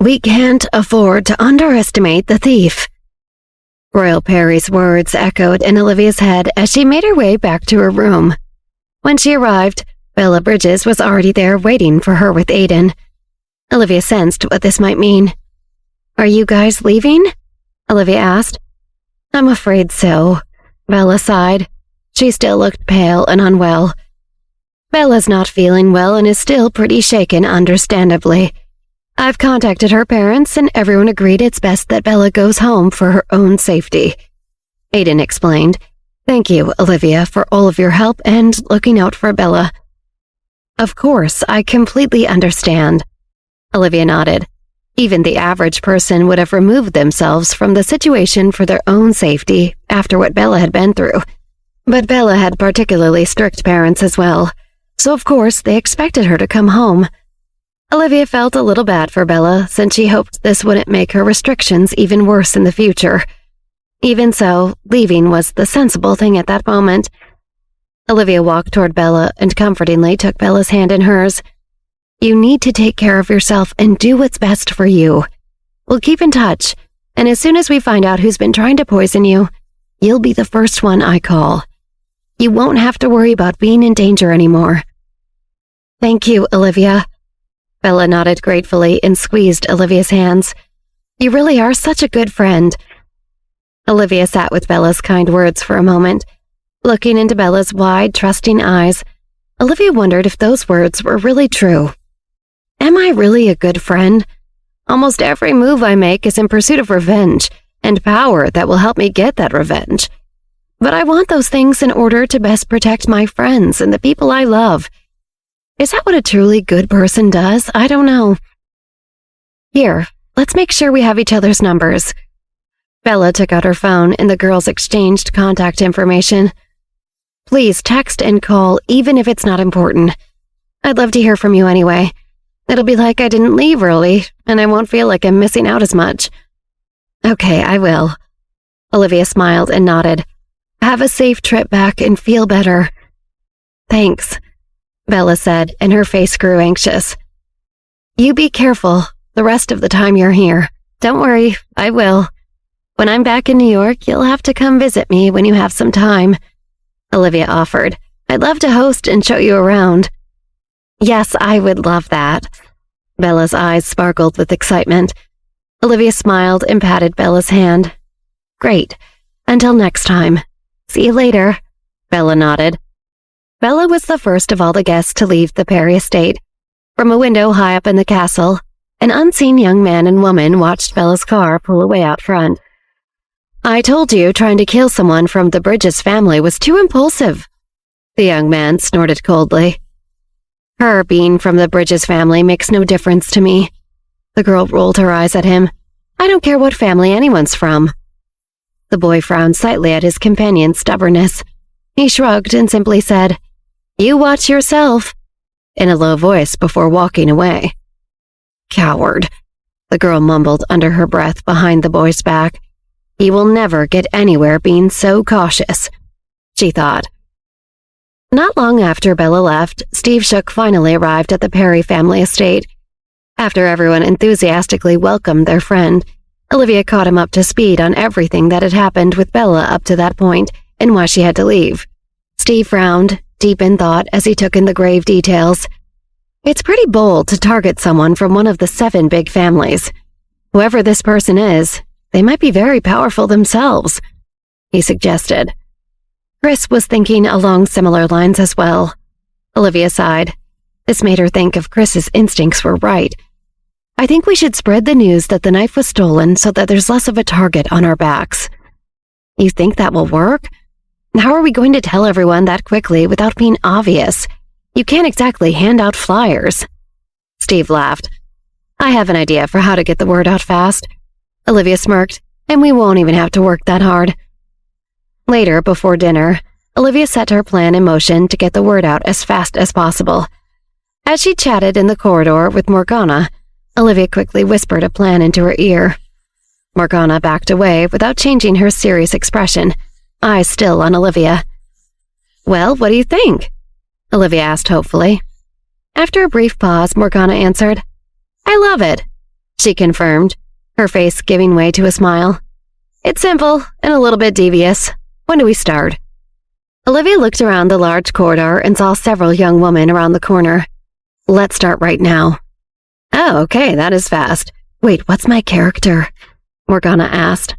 We can't afford to underestimate the thief." Royal Perry's words echoed in Olivia's head as she made her way back to her room. When she arrived, Bella Bridges was already there waiting for her with Aiden. Olivia sensed what this might mean. "Are you guys leaving?" Olivia asked. "I'm afraid so," Bella sighed. She still looked pale and unwell. "Bella's not feeling well and is still pretty shaken, understandably. I've contacted her parents and everyone agreed it's best that Bella goes home for her own safety," Aiden explained. "Thank you, Olivia, for all of your help and looking out for Bella." "Of course, I completely understand," Olivia nodded. Even the average person would have removed themselves from the situation for their own safety after what Bella had been through. But Bella had particularly strict parents as well, so of course they expected her to come home. Olivia felt a little bad for Bella since she hoped this wouldn't make her restrictions even worse in the future. Even so, leaving was the sensible thing at that moment. Olivia walked toward Bella and comfortingly took Bella's hand in hers. "You need to take care of yourself and do what's best for you. We'll keep in touch, and as soon as we find out who's been trying to poison you, you'll be the first one I call. You won't have to worry about being in danger anymore." "Thank you, Olivia." Bella nodded gratefully and squeezed Olivia's hands. "You really are such a good friend." Olivia sat with Bella's kind words for a moment. Looking into Bella's wide, trusting eyes, Olivia wondered if those words were really true. Am I really a good friend? Almost every move I make is in pursuit of revenge and power that will help me get that revenge. But I want those things in order to best protect my friends and the people I love. Is that what a truly good person does? I don't know. Here, let's make sure we have each other's numbers. Bella took out her phone and the girls exchanged contact information. "Please text and call even if it's not important. I'd love to hear from you anyway. It'll be like I didn't leave early, and I won't feel like I'm missing out as much." "Okay, I will." Olivia smiled and nodded. "Have a safe trip back and feel better." "Thanks," Bella said, and her face grew anxious. "You be careful the rest of the time you're here. Don't worry, I will. When I'm back in New York, you'll have to come visit me when you have some time," Olivia offered. "I'd love to host and show you around." "Yes, I would love that." Bella's eyes sparkled with excitement. Olivia smiled and patted Bella's hand. "Great. Until next time. See you later." Bella nodded. Bella was the first of all the guests to leave the Perry estate. From a window high up in the castle, an unseen young man and woman watched Bella's car pull away out front. "I told you trying to kill someone from the Bridges family was too impulsive," the young man snorted coldly. "Her being from the Bridges family makes no difference to me." The girl rolled her eyes at him. "I don't care what family anyone's from." The boy frowned slightly at his companion's stubbornness. He shrugged and simply said, "You watch yourself," in a low voice before walking away. "Coward," the girl mumbled under her breath behind the boy's back. "He will never get anywhere being so cautious," she thought. Not long after Bella left, Steve Shook finally arrived at the Perry family estate. After everyone enthusiastically welcomed their friend, Olivia caught him up to speed on everything that had happened with Bella up to that point and why she had to leave. Steve frowned, deep in thought, as he took in the grave details. "It's pretty bold to target someone from one of the 7 big families. Whoever this person is, they might be very powerful themselves," he suggested. Chris was thinking along similar lines as well. Olivia sighed. This made her think if Chris's instincts were right. "I think we should spread the news that the knife was stolen so that there's less of a target on our backs." "You think that will work? How are we going to tell everyone that quickly without being obvious? You can't exactly hand out flyers." Steve laughed. "I have an idea for how to get the word out fast." Olivia smirked, "And we won't even have to work that hard." Later, before dinner, Olivia set her plan in motion to get the word out as fast as possible. As she chatted in the corridor with Morgana, Olivia quickly whispered a plan into her ear. Morgana backed away without changing her serious expression, eyes still on Olivia. "Well, what do you think?" Olivia asked hopefully. After a brief pause, Morgana answered, "I love it. she confirmed, her face giving way to a smile. It's simple and a little bit devious. When do we start? Olivia looked around the large corridor and saw several young women around the corner. Let's start right now. Oh, okay, that is fast. Wait, what's my character? Morgana asked.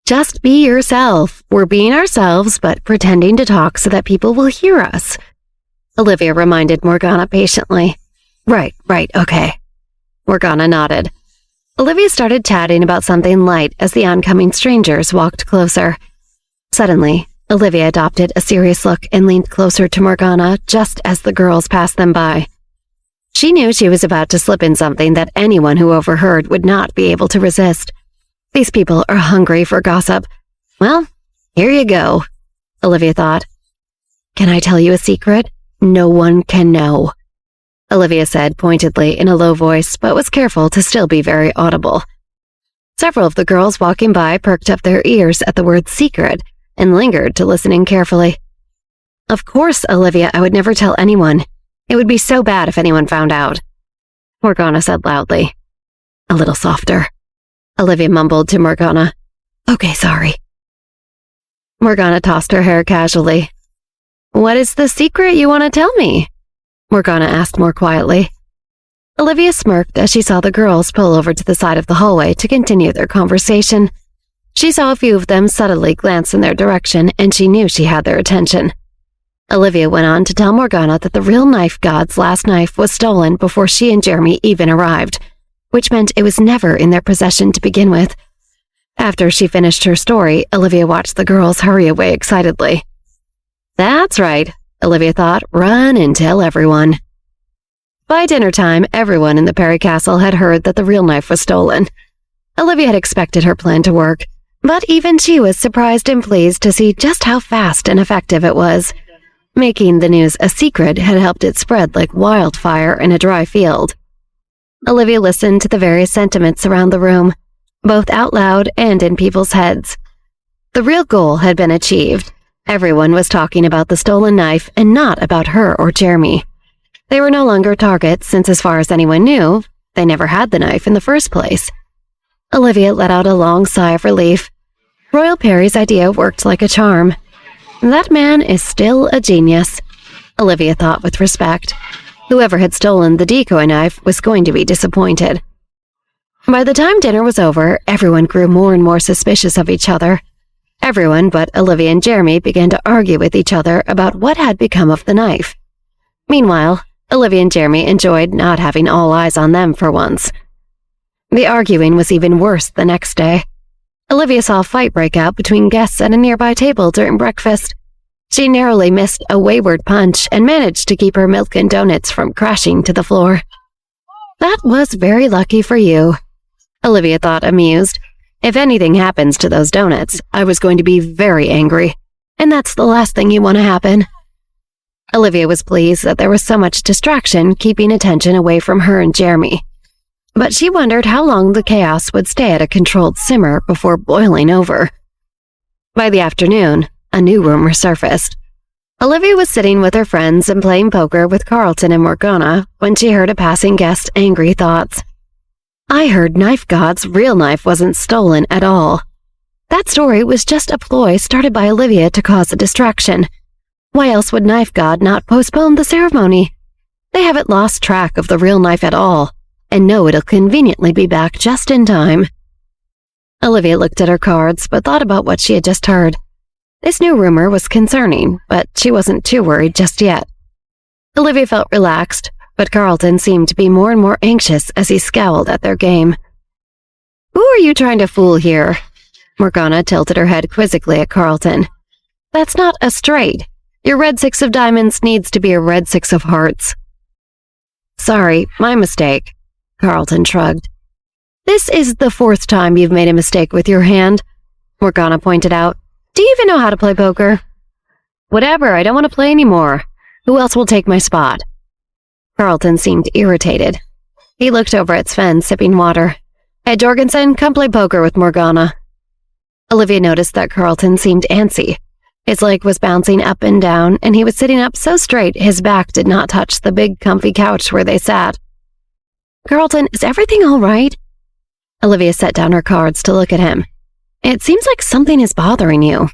Just be yourself. We're being ourselves, but pretending to talk so that people will hear us. Olivia reminded Morgana patiently. Right, okay. Morgana nodded. Olivia started chatting about something light as the oncoming strangers walked closer. Suddenly, Olivia adopted a serious look and leaned closer to Morgana just as the girls passed them by. She knew she was about to slip in something that anyone who overheard would not be able to resist. These people are hungry for gossip. Well, here you go, Olivia thought. Can I tell you a secret? No one can know, Olivia said pointedly in a low voice, but was careful to still be very audible. Several of the girls walking by perked up their ears at the word secret and lingered to listening carefully. Of course, Olivia, I would never tell anyone. It would be so bad if anyone found out, Morgana said loudly. A little softer, Olivia mumbled to Morgana. Okay, sorry. Morgana tossed her hair casually. What is the secret you want to tell me? Morgana asked more quietly. Olivia smirked as she saw the girls pull over to the side of the hallway to continue their conversation. She saw a few of them subtly glance in their direction, and she knew she had their attention. Olivia went on to tell Morgana that the real knife god's last knife was stolen before she and Jeremy even arrived, which meant it was never in their possession to begin with. After she finished her story, Olivia watched the girls hurry away excitedly. That's right, Olivia thought. Run and tell everyone. By dinner time, everyone in the Perry Castle had heard that the real knife was stolen. Olivia had expected her plan to work, but even she was surprised and pleased to see just how fast and effective it was. Making the news a secret had helped it spread like wildfire in a dry field. Olivia listened to the various sentiments around the room, both out loud and in people's heads. The real goal had been achieved. Everyone was talking about the stolen knife and not about her or Jeremy. They were no longer targets since, as far as anyone knew, they never had the knife in the first place. Olivia let out a long sigh of relief. Royal Perry's idea worked like a charm. That man is still a genius, Olivia thought with respect. Whoever had stolen the decoy knife was going to be disappointed. By the time dinner was over, everyone grew more and more suspicious of each other. Everyone but Olivia and Jeremy began to argue with each other about what had become of the knife. Meanwhile, Olivia and Jeremy enjoyed not having all eyes on them for once. The arguing was even worse the next day. Olivia saw a fight break out between guests at a nearby table during breakfast. She narrowly missed a wayward punch and managed to keep her milk and donuts from crashing to the floor. That was very lucky for you, Olivia thought, amused. If anything happens to those donuts, I was going to be very angry, and that's the last thing you want to happen. Olivia was pleased that there was so much distraction keeping attention away from her and Jeremy. But she wondered how long the chaos would stay at a controlled simmer before boiling over. By the afternoon, a new rumor surfaced. Olivia was sitting with her friends and playing poker with Carlton and Morgana when she heard a passing guest's angry thoughts. I heard Knife God's real knife wasn't stolen at all. That story was just a ploy started by Olivia to cause a distraction. Why else would Knife God not postpone the ceremony? They haven't lost track of the real knife at all, and know it'll conveniently be back just in time. Olivia looked at her cards, but thought about what she had just heard. This new rumor was concerning, but she wasn't too worried just yet. Olivia felt relaxed, but Carlton seemed to be more and more anxious as he scowled at their game. Who are you trying to fool here? Morgana tilted her head quizzically at Carlton. That's not a straight. Your red 6 of diamonds needs to be a red 6 of hearts. Sorry, my mistake, Carlton shrugged. This is the 4th time you've made a mistake with your hand, Morgana pointed out. Do you even know how to play poker? Whatever, I don't want to play anymore. Who else will take my spot? Carlton seemed irritated. He looked over at Sven, sipping water. Hey, Jorgensen, come play poker with Morgana. Olivia noticed that Carlton seemed antsy. His leg was bouncing up and down, and he was sitting up so straight his back did not touch the big, comfy couch where they sat. Carlton, is everything all right? Olivia set down her cards to look at him. It seems like something is bothering you.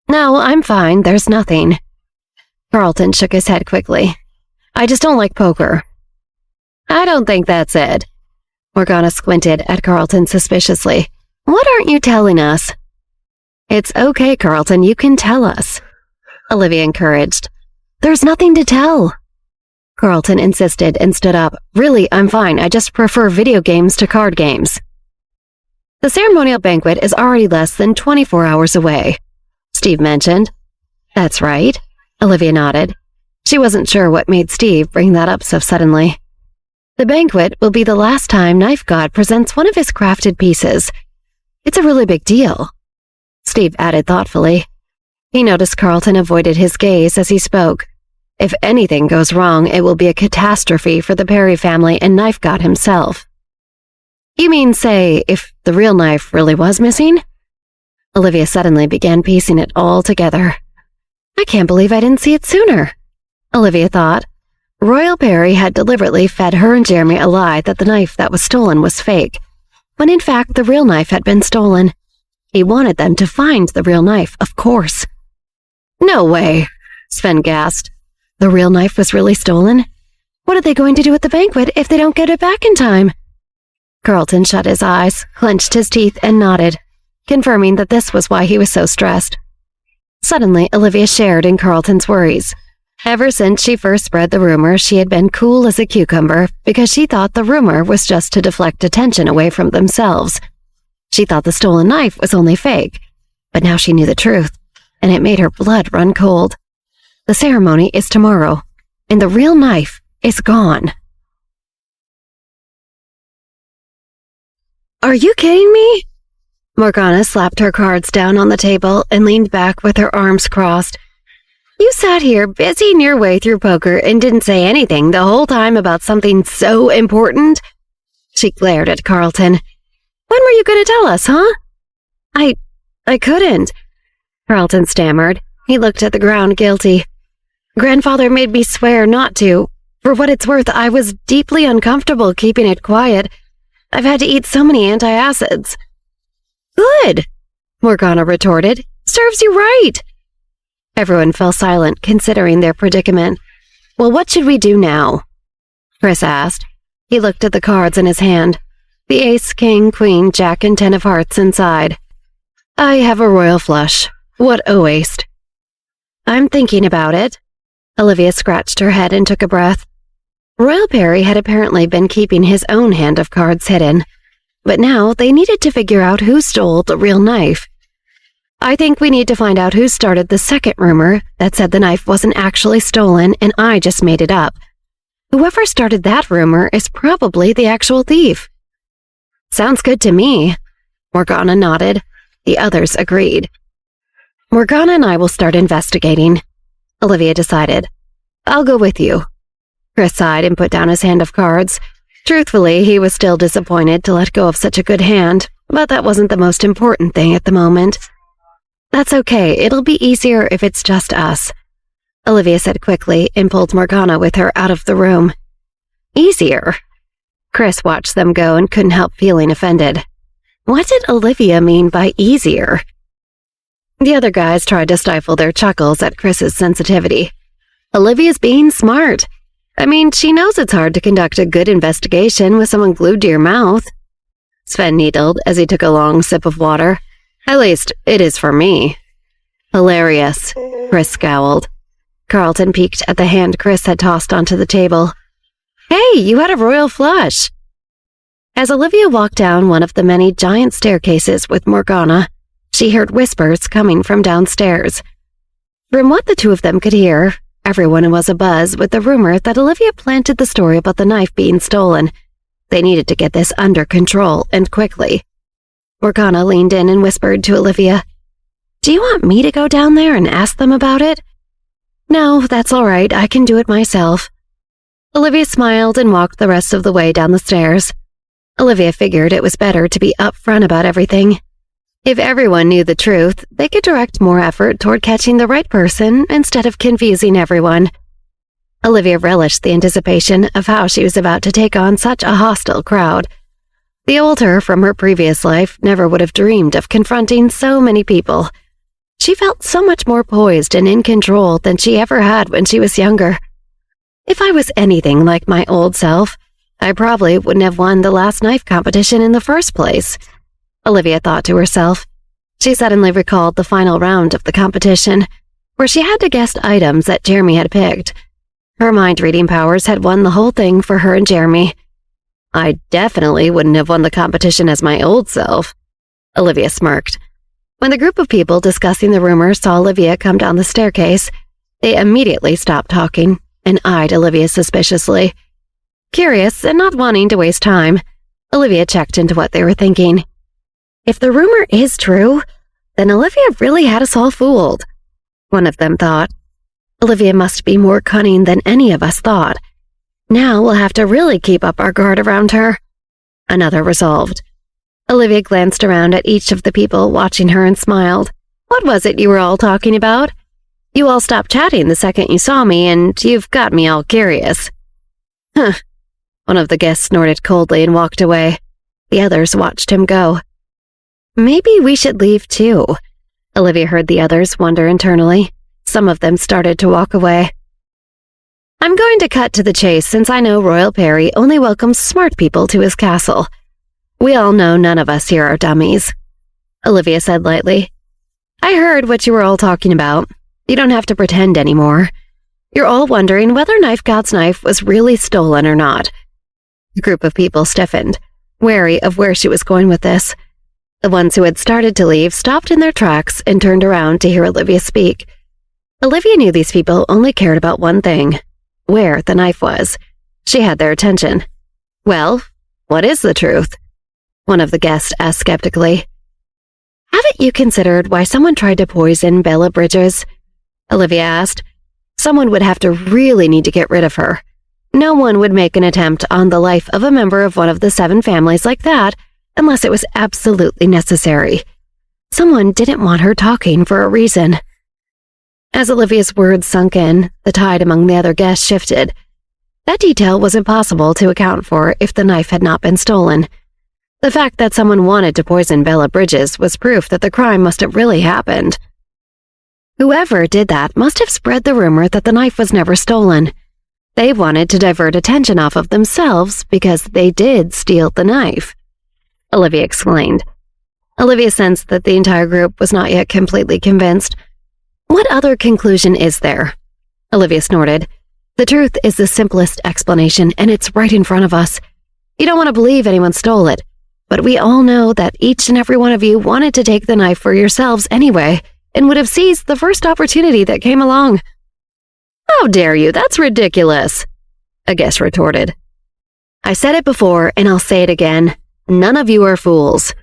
No, I'm fine. There's nothing. Carlton shook his head quickly. I just don't like poker. I don't think that's it. Morgana squinted at Carlton suspiciously. What aren't you telling us? It's okay, Carlton. You can tell us. Olivia encouraged. There's nothing to tell. Carlton insisted and stood up. Really, I'm fine. I just prefer video games to card games. The ceremonial banquet is already less than 24 hours away, Steve mentioned. That's right. Olivia nodded. She wasn't sure what made Steve bring that up so suddenly. The banquet will be the last time Knife God presents one of his crafted pieces. It's a really big deal. Steve added thoughtfully. He noticed Carlton avoided his gaze as he spoke. If anything goes wrong, it will be a catastrophe for the Perry family and Knife God himself. You mean, say, if the real knife really was missing? Olivia suddenly began piecing it all together. I can't believe I didn't see it sooner, Olivia thought. Royal Perry had deliberately fed her and Jeremy a lie that the knife that was stolen was fake, when in fact the real knife had been stolen. He wanted them to find the real knife, of course. No way, Sven gasped. The real knife was really stolen? What are they going to do at the banquet if they don't get it back in time? Carlton shut his eyes, clenched his teeth, and nodded, confirming that this was why he was so stressed. Suddenly, Olivia shared in Carlton's worries. Ever since she first spread the rumor, she had been cool as a cucumber because she thought the rumor was just to deflect attention away from themselves. She thought the stolen knife was only fake, but now she knew the truth, and it made her blood run cold. The ceremony is tomorrow, and the real knife is gone. Are you kidding me? Morgana slapped her cards down on the table and leaned back with her arms crossed. You sat here busying your way through poker and didn't say anything the whole time about something so important? She glared at Carlton. When were you going to tell us, huh? I couldn't, Carlton stammered. He looked at the ground guilty. Grandfather made me swear not to. For what it's worth, I was deeply uncomfortable keeping it quiet. I've had to eat so many antacids. Good, Morgana retorted. Serves you right. Everyone fell silent, considering their predicament. Well, what should we do now? Chris asked. He looked at the cards in his hand. The ace, king, queen, jack, and 10 of hearts inside. I have a royal flush. What a waste. I'm thinking about it. Olivia scratched her head and took a breath. Royal Perry had apparently been keeping his own hand of cards hidden, but now they needed to figure out who stole the real knife. I think we need to find out who started the second rumor that said the knife wasn't actually stolen and I just made it up. Whoever started that rumor is probably the actual thief. Sounds good to me. Morgana nodded. The others agreed. Morgana and I will start investigating, Olivia decided. I'll go with you. Chris sighed and put down his hand of cards. Truthfully, he was still disappointed to let go of such a good hand, but that wasn't the most important thing at the moment. That's okay, it'll be easier if it's just us, Olivia said quickly and pulled Morgana with her out of the room. Easier? Chris watched them go and couldn't help feeling offended. What did Olivia mean by easier? The other guys tried to stifle their chuckles at Chris's sensitivity. Olivia's being smart. I mean, she knows it's hard to conduct a good investigation with someone glued to your mouth. Sven needled as he took a long sip of water. At least, it is for me. Hilarious, Chris scowled. Carlton peeked at the hand Chris had tossed onto the table. Hey, you had a royal flush. As Olivia walked down one of the many giant staircases with Morgana, she heard whispers coming from downstairs. From what the two of them could hear, everyone was abuzz with the rumor that Olivia planted the story about the knife being stolen. They needed to get this under control, and quickly. Morgana leaned in and whispered to Olivia, Do you want me to go down there and ask them about it? No, that's all right. I can do it myself. Olivia smiled and walked the rest of the way down the stairs. Olivia figured it was better to be upfront about everything. If everyone knew the truth, they could direct more effort toward catching the right person instead of confusing everyone. Olivia relished the anticipation of how she was about to take on such a hostile crowd. The old her from her previous life never would have dreamed of confronting so many people. She felt so much more poised and in control than she ever had when she was younger. If I was anything like my old self, I probably wouldn't have won the last knife competition in the first place, Olivia thought to herself. She suddenly recalled the final round of the competition, where she had to guess items that Jeremy had picked. Her mind-reading powers had won the whole thing for her and Jeremy. I definitely wouldn't have won the competition as my old self, Olivia smirked. When the group of people discussing the rumor saw Olivia come down the staircase, they immediately stopped talking and eyed Olivia suspiciously. Curious and not wanting to waste time, Olivia checked into what they were thinking. If the rumor is true, then Olivia really had us all fooled, one of them thought. Olivia must be more cunning than any of us thought. Now we'll have to really keep up our guard around her, another resolved. Olivia glanced around at each of the people watching her and smiled. What was it you were all talking about? You all stopped chatting the second you saw me, and you've got me all curious. Huh. One of the guests snorted coldly and walked away. The others watched him go. Maybe we should leave too, Olivia heard the others wonder internally. Some of them started to walk away. I'm going to cut to the chase since I know Royal Perry only welcomes smart people to his castle. We all know none of us here are dummies, Olivia said lightly. I heard what you were all talking about. You don't have to pretend anymore. You're all wondering whether Knife God's knife was really stolen or not. The group of people stiffened, wary of where she was going with this. The ones who had started to leave stopped in their tracks and turned around to hear Olivia speak. Olivia knew these people only cared about one thing: where the knife was. She had their attention. Well, what is the truth? One of the guests asked skeptically. Haven't you considered why someone tried to poison Bella Bridges? Olivia asked. Someone would have to really need to get rid of her. No one would make an attempt on the life of a member of one of the 7 families like that unless it was absolutely necessary. Someone didn't want her talking for a reason. As Olivia's words sunk in, the tide among the other guests shifted. That detail was impossible to account for if the knife had not been stolen. The fact that someone wanted to poison Bella Bridges was proof that the crime must have really happened. Whoever did that must have spread the rumor that the knife was never stolen. They wanted to divert attention off of themselves because they did steal the knife, Olivia explained. Olivia sensed that the entire group was not yet completely convinced. What other conclusion is there? Olivia snorted. The truth is the simplest explanation, and it's right in front of us. You don't want to believe anyone stole it, but we all know that each and every one of you wanted to take the knife for yourselves anyway, and would have seized the first opportunity that came along. How dare you? That's ridiculous, a guest retorted. I said it before, and I'll say it again. None of you are fools,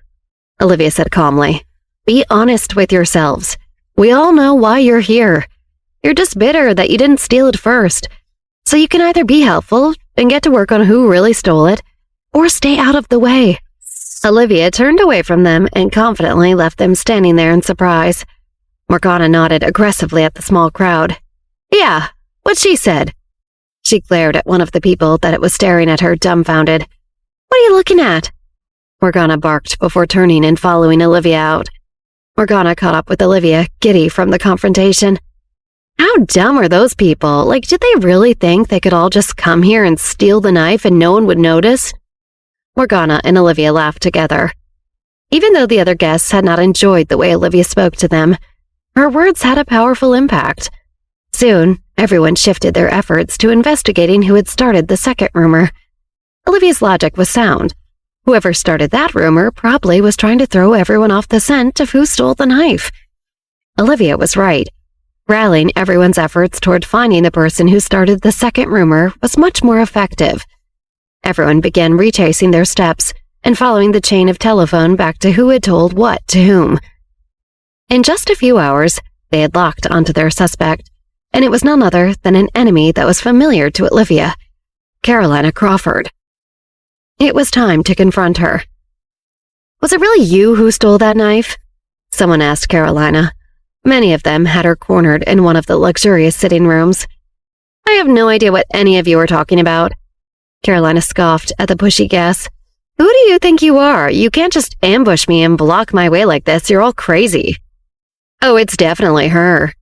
Olivia said calmly. Be honest with yourselves. We all know why you're here. You're just bitter that you didn't steal it first. So you can either be helpful and get to work on who really stole it, or stay out of the way. Olivia turned away from them and confidently left them standing there in surprise. Morgana nodded aggressively at the small crowd. Yeah, what she said. She glared at one of the people that was staring at her dumbfounded. What are you looking at? Morgana barked before turning and following Olivia out. Morgana caught up with Olivia, giddy from the confrontation. How dumb are those people? Like, did they really think they could all just come here and steal the knife and no one would notice? Morgana and Olivia laughed together. Even though the other guests had not enjoyed the way Olivia spoke to them, her words had a powerful impact. Soon, everyone shifted their efforts to investigating who had started the second rumor. Olivia's logic was sound. Whoever started that rumor probably was trying to throw everyone off the scent of who stole the knife. Olivia was right. Rallying everyone's efforts toward finding the person who started the second rumor was much more effective. Everyone began retracing their steps and following the chain of telephone back to who had told what to whom. In just a few hours, they had locked onto their suspect, and it was none other than an enemy that was familiar to Olivia, Carolina Crawford. It was time to confront her. Was it really you who stole that knife? Someone asked Carolina. Many of them had her cornered in one of the luxurious sitting rooms. I have no idea what any of you are talking about. Carolina scoffed at the pushy guess. Who do you think you are? You can't just ambush me and block my way like this. You're all crazy. Oh, it's definitely her,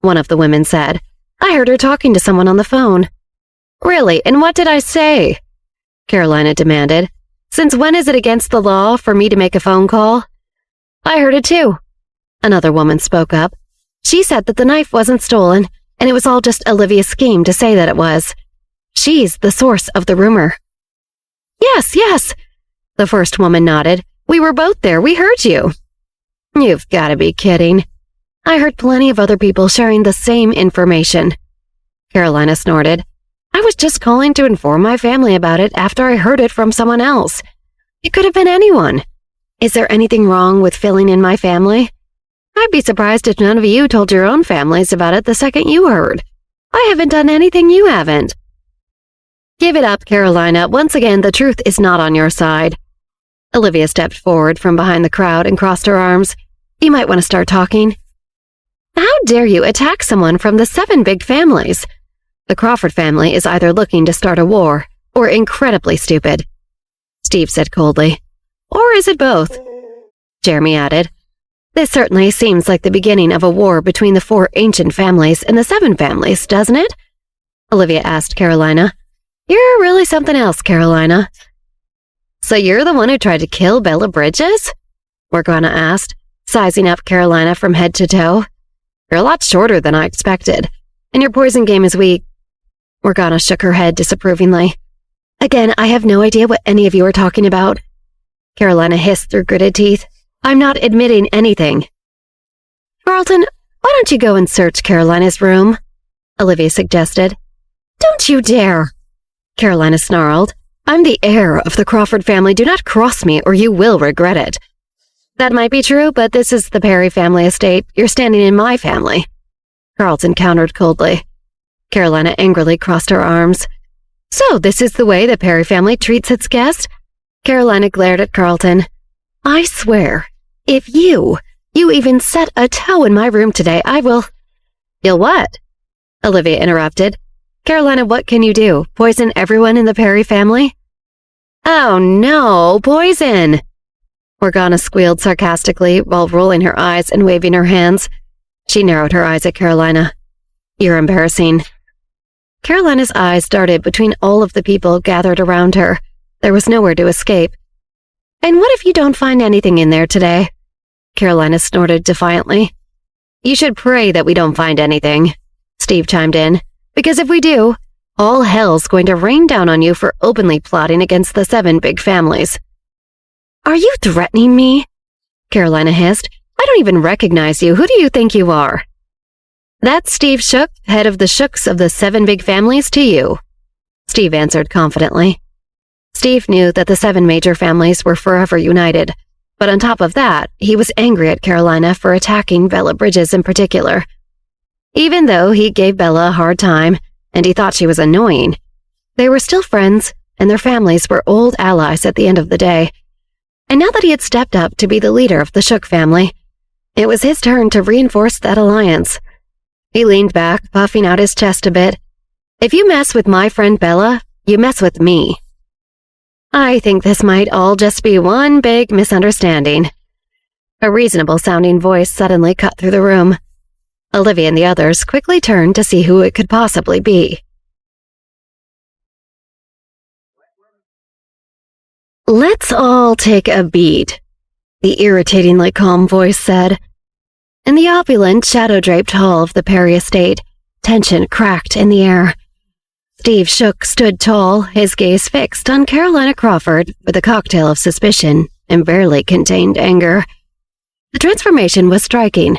one of the women said. I heard her talking to someone on the phone. Really? And what did I say? Carolina demanded. Since when is it against the law for me to make a phone call? I heard it too. Another woman spoke up. She said that the knife wasn't stolen, and it was all just Olivia's scheme to say that it was. She's the source of the rumor. Yes, the first woman nodded. We were both there. We heard you. You've got to be kidding. I heard plenty of other people sharing the same information. Carolina snorted. I was just calling to inform my family about it after I heard it from someone else. It could have been anyone. Is there anything wrong with filling in my family? I'd be surprised if none of you told your own families about it the second you heard. I haven't done anything you haven't. Give it up, Carolina. Once again, the truth is not on your side. Olivia stepped forward from behind the crowd and crossed her arms. You might want to start talking. How dare you attack someone from the 7 big families? The Crawford family is either looking to start a war or incredibly stupid, Steve said coldly. Or is it both? Jeremy added. This certainly seems like the beginning of a war between the 4 ancient families and the 7 families, doesn't it? Olivia asked Carolina. You're really something else, Carolina. So you're the one who tried to kill Bella Bridges? Morgana asked, sizing up Carolina from head to toe. You're a lot shorter than I expected, and your poison game is weak. Morgana shook her head disapprovingly. Again, I have no idea what any of you are talking about. Carolina hissed through gritted teeth. I'm not admitting anything. Carlton, why don't you go and search Carolina's room? Olivia suggested. Don't you dare! Carolina snarled. I'm the heir of the Crawford family. Do not cross me or you will regret it. That might be true, but this is the Perry family estate. You're standing in my family. Carlton countered coldly. Carolina angrily crossed her arms. So this is the way the Perry family treats its guest? Carolina glared at Carlton. I swear, if you even set a toe in my room today, I will... You'll what? Olivia interrupted. Carolina, what can you do? Poison everyone in the Perry family? Oh no, poison! Morgana squealed sarcastically while rolling her eyes and waving her hands. She narrowed her eyes at Carolina. You're embarrassing. Carolina's eyes darted between all of the people gathered around her. There was nowhere to escape. And what if you don't find anything in there today? Carolina snorted defiantly. You should pray that we don't find anything, Steve chimed in, because if we do, all hell's going to rain down on you for openly plotting against the 7 big families. Are you threatening me? Carolina hissed. I don't even recognize you. Who do you think you are? That's Steve Shook, head of the Shooks of the 7 big families to you, Steve answered confidently. Steve knew that the 7 major families were forever united, but on top of that, he was angry at Carolina for attacking Bella Bridges in particular. Even though he gave Bella a hard time, and he thought she was annoying, they were still friends, and their families were old allies at the end of the day. And now that he had stepped up to be the leader of the Shook family, it was his turn to reinforce that alliance. He leaned back, puffing out his chest a bit. If you mess with my friend Bella, you mess with me. I think this might all just be one big misunderstanding. A reasonable-sounding voice suddenly cut through the room. Olivia and the others quickly turned to see who it could possibly be. Let's all take a beat, the irritatingly calm voice said. In the opulent, shadow-draped hall of the Perry estate, tension cracked in the air. Steve Shook stood tall, his gaze fixed on Carolina Crawford with a cocktail of suspicion and barely contained anger. The transformation was striking.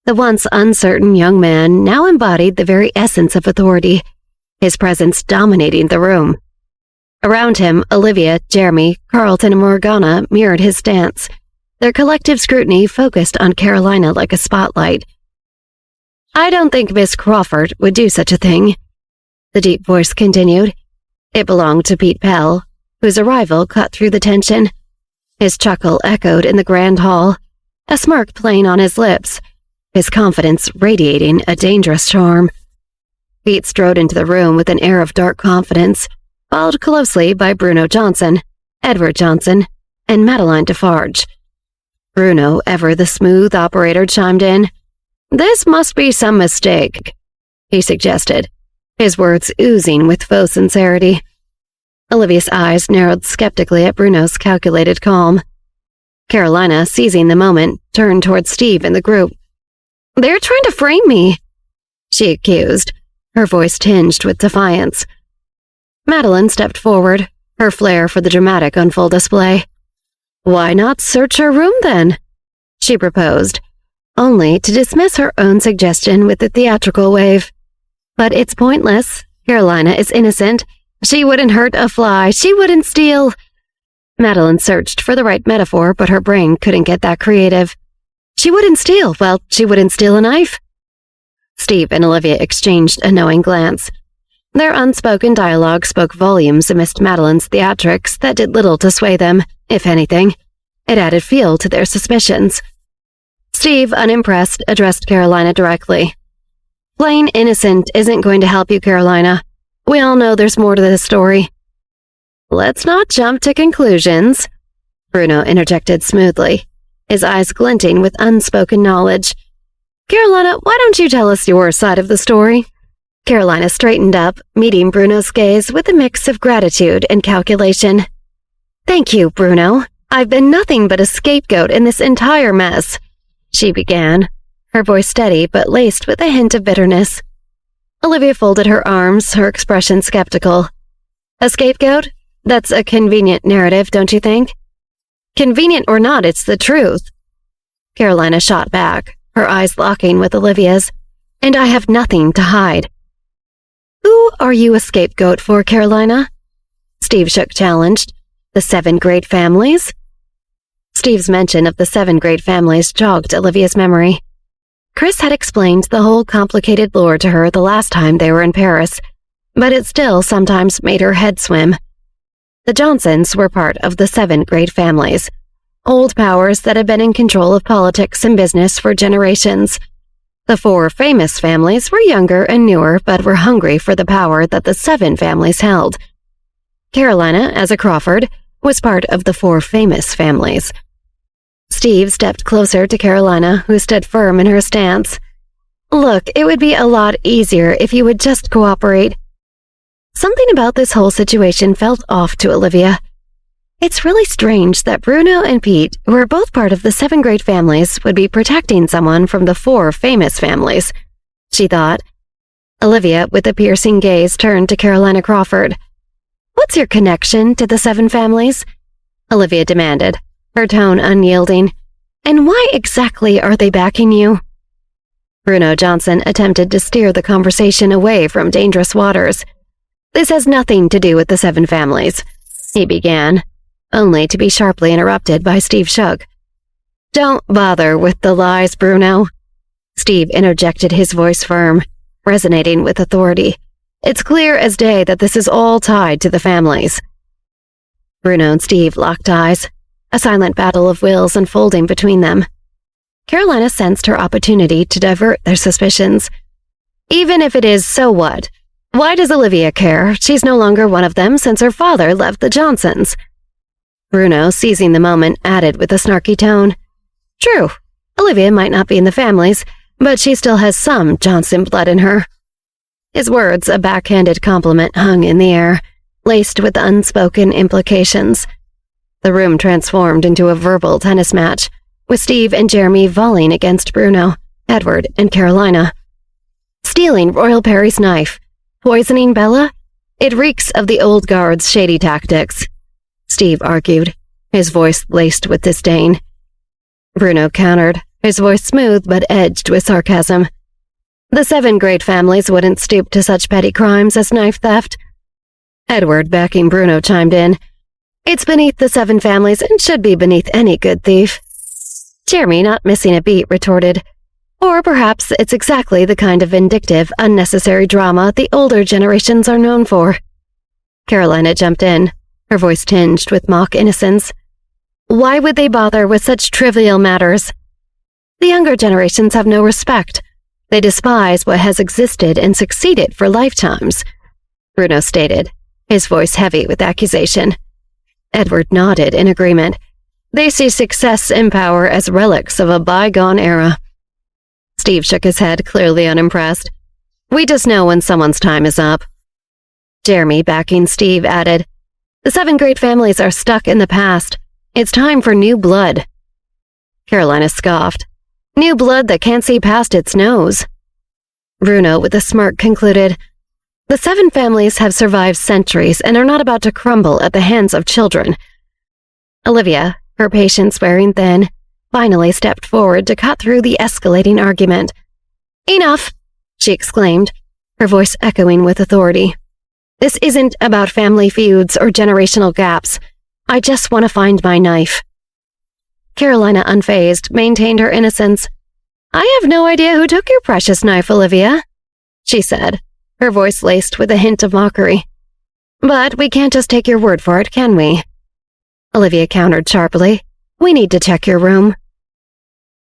The once uncertain young man now embodied the very essence of authority, his presence dominating the room. Around him, Olivia, Jeremy, Carlton, and Morgana mirrored his stance, their collective scrutiny focused on Carolina like a spotlight. I don't think Miss Crawford would do such a thing, the deep voice continued. It belonged to Pete Pell, whose arrival cut through the tension. His chuckle echoed in the grand hall, a smirk playing on his lips, his confidence radiating a dangerous charm. Pete strode into the room with an air of dark confidence, followed closely by Bruno Johnson, Edward Johnson, and Madeline Defarge. Bruno, ever the smooth operator, chimed in. "This must be some mistake," he suggested, his words oozing with faux sincerity. Olivia's eyes narrowed skeptically at Bruno's calculated calm. Carolina, seizing the moment, turned toward Steve and the group. "They're trying to frame me," she accused, her voice tinged with defiance. Madeline stepped forward, her flair for the dramatic on full display. "Why not search her room, then?" she proposed, only to dismiss her own suggestion with a theatrical wave. "But it's pointless. Carolina is innocent. She wouldn't hurt a fly. She wouldn't steal—" Madeline searched for the right metaphor, but her brain couldn't get that creative. "She wouldn't steal. Well, she wouldn't steal a knife." Steve and Olivia exchanged a knowing glance. Their unspoken dialogue spoke volumes amidst Madeline's theatrics that did little to sway them, if anything. It added fuel to their suspicions. Steve, unimpressed, addressed Carolina directly. "Plain innocent isn't going to help you, Carolina. We all know there's more to this story." "Let's not jump to conclusions," Bruno interjected smoothly, his eyes glinting with unspoken knowledge. "Carolina, why don't you tell us your side of the story?" Carolina straightened up, meeting Bruno's gaze with a mix of gratitude and calculation. "Thank you, Bruno. I've been nothing but a scapegoat in this entire mess," she began, her voice steady but laced with a hint of bitterness. Olivia folded her arms, her expression skeptical. "A scapegoat? That's a convenient narrative, don't you think?" "Convenient or not, it's the truth." Carolina shot back, her eyes locking with Olivia's. "And I have nothing to hide." "Who are you a scapegoat for, Carolina?" Steve shook challenged. "The 7 great families?" Steve's mention of the 7 great families jogged Olivia's memory. Chris had explained the whole complicated lore to her the last time they were in Paris, but it still sometimes made her head swim. The Johnsons were part of the 7 great families, old powers that had been in control of politics and business for generations. The 4 famous families were younger and newer, but were hungry for the power that the 7 families held. Carolina, as a Crawford, was part of the 4 famous families. Steve stepped closer to Carolina, who stood firm in her stance. "Look, it would be a lot easier if you would just cooperate." Something about this whole situation felt off to Olivia. It's really strange that Bruno and Pete, who are both part of the 7 great families, would be protecting someone from the 4 famous families, she thought. Olivia, with a piercing gaze, turned to Carolina Crawford. "What's your connection to the 7 families?" Olivia demanded, her tone unyielding. "And why exactly are they backing you?" Bruno Johnson attempted to steer the conversation away from dangerous waters. "This has nothing to do with the 7 families," he began, only to be sharply interrupted by Steve Shug. "Don't bother with the lies, Bruno," Steve interjected, his voice firm, resonating with authority. "It's clear as day that this is all tied to the families." Bruno and Steve locked eyes, a silent battle of wills unfolding between them. Carolina sensed her opportunity to divert their suspicions. "Even if it is, so what? Why does Olivia care? She's no longer one of them since her father left the Johnsons." Bruno, seizing the moment, added with a snarky tone. "True, Olivia might not be in the families, but she still has some Johnson blood in her." His words, a backhanded compliment, hung in the air, laced with unspoken implications. The room transformed into a verbal tennis match, with Steve and Jeremy volleying against Bruno, Edward, and Carolina. "Stealing Royal Perry's knife, poisoning Bella? It reeks of the old guard's shady tactics," Steve argued, his voice laced with disdain. Bruno countered, his voice smooth but edged with sarcasm. "The 7 great families wouldn't stoop to such petty crimes as knife theft." Edward, backing Bruno, chimed in. "It's beneath the 7 families and should be beneath any good thief." Jeremy, not missing a beat, retorted, "Or perhaps it's exactly the kind of vindictive, unnecessary drama the older generations are known for." Carolina jumped in, her voice tinged with mock innocence. "Why would they bother with such trivial matters? The younger generations have no respect. They despise what has existed and succeeded for lifetimes," Bruno stated, his voice heavy with accusation. Edward nodded in agreement. They see success and power as relics of a bygone era. Steve shook his head, clearly unimpressed. We just know when someone's time is up. Jeremy, backing Steve, added, The 7 great families are stuck in the past. It's time for new blood. Carolina scoffed. New blood that can't see past its nose. Bruno, with a smirk, concluded, The 7 families have survived centuries and are not about to crumble at the hands of children. Olivia, her patience wearing thin, finally stepped forward to cut through the escalating argument. Enough, she exclaimed, her voice echoing with authority. This isn't about family feuds or generational gaps. I just want to find my knife. Carolina, unfazed, maintained her innocence. I have no idea who took your precious knife, Olivia, she said, her voice laced with a hint of mockery. But we can't just take your word for it, can we? Olivia countered sharply. We need to check your room.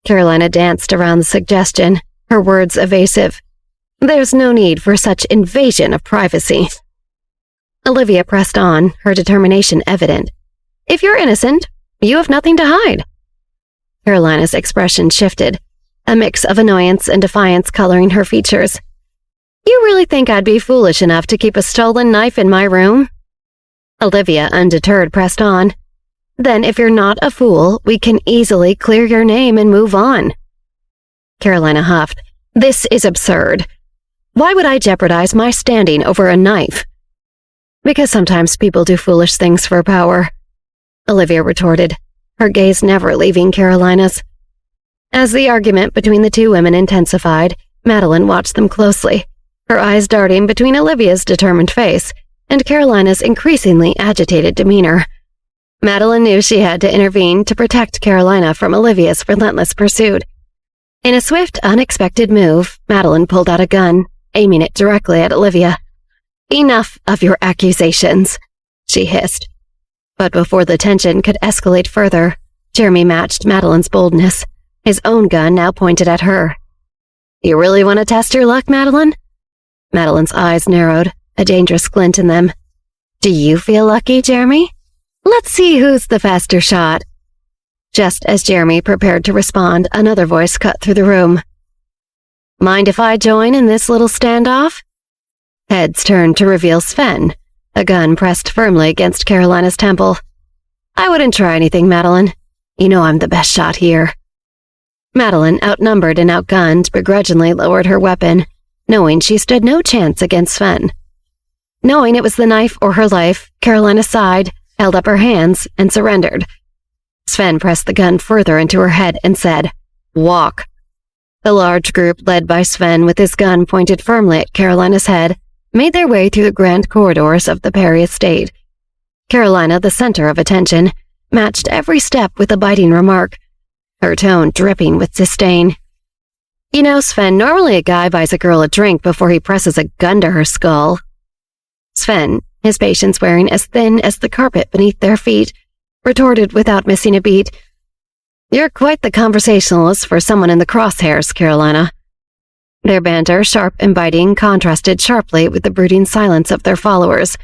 Carolina danced around the suggestion, her words evasive. There's no need for such invasion of privacy. Olivia pressed on, her determination evident. If you're innocent, you have nothing to hide. Carolina's expression shifted, a mix of annoyance and defiance coloring her features. You really think I'd be foolish enough to keep a stolen knife in my room? Olivia, undeterred, pressed on. Then if you're not a fool, we can easily clear your name and move on. Carolina huffed. This is absurd. Why would I jeopardize my standing over a knife? Because sometimes people do foolish things for power, Olivia retorted, her gaze never leaving Carolina's. As the argument between the two women intensified, Madeline watched them closely, her eyes darting between Olivia's determined face and Carolina's increasingly agitated demeanor. Madeline knew she had to intervene to protect Carolina from Olivia's relentless pursuit. In a swift, unexpected move, Madeline pulled out a gun, aiming it directly at Olivia. Enough of your accusations, she hissed. But before the tension could escalate further, Jeremy matched Madeline's boldness, his own gun now pointed at her. You really want to test your luck, Madeline? Madeline's eyes narrowed, a dangerous glint in them. Do you feel lucky, Jeremy? Let's see who's the faster shot. Just as Jeremy prepared to respond, another voice cut through the room. Mind if I join in this little standoff? Heads turned to reveal Sven, a gun pressed firmly against Carolina's temple. I wouldn't try anything, Madeline. You know I'm the best shot here. Madeline, outnumbered and outgunned, begrudgingly lowered her weapon, knowing she stood no chance against Sven. Knowing it was the knife or her life, Carolina sighed, held up her hands, and surrendered. Sven pressed the gun further into her head and said, Walk. The large group, led by Sven with his gun pointed firmly at Carolina's head, made their way through the grand corridors of the Perry estate. Carolina, the center of attention, matched every step with a biting remark, her tone dripping with disdain. You know, Sven, normally a guy buys a girl a drink before he presses a gun to her skull. Sven, his patience wearing as thin as the carpet beneath their feet, retorted without missing a beat. You're quite the conversationalist for someone in the crosshairs, Carolina. Their banter, sharp and biting, contrasted sharply with the brooding silence of their followers.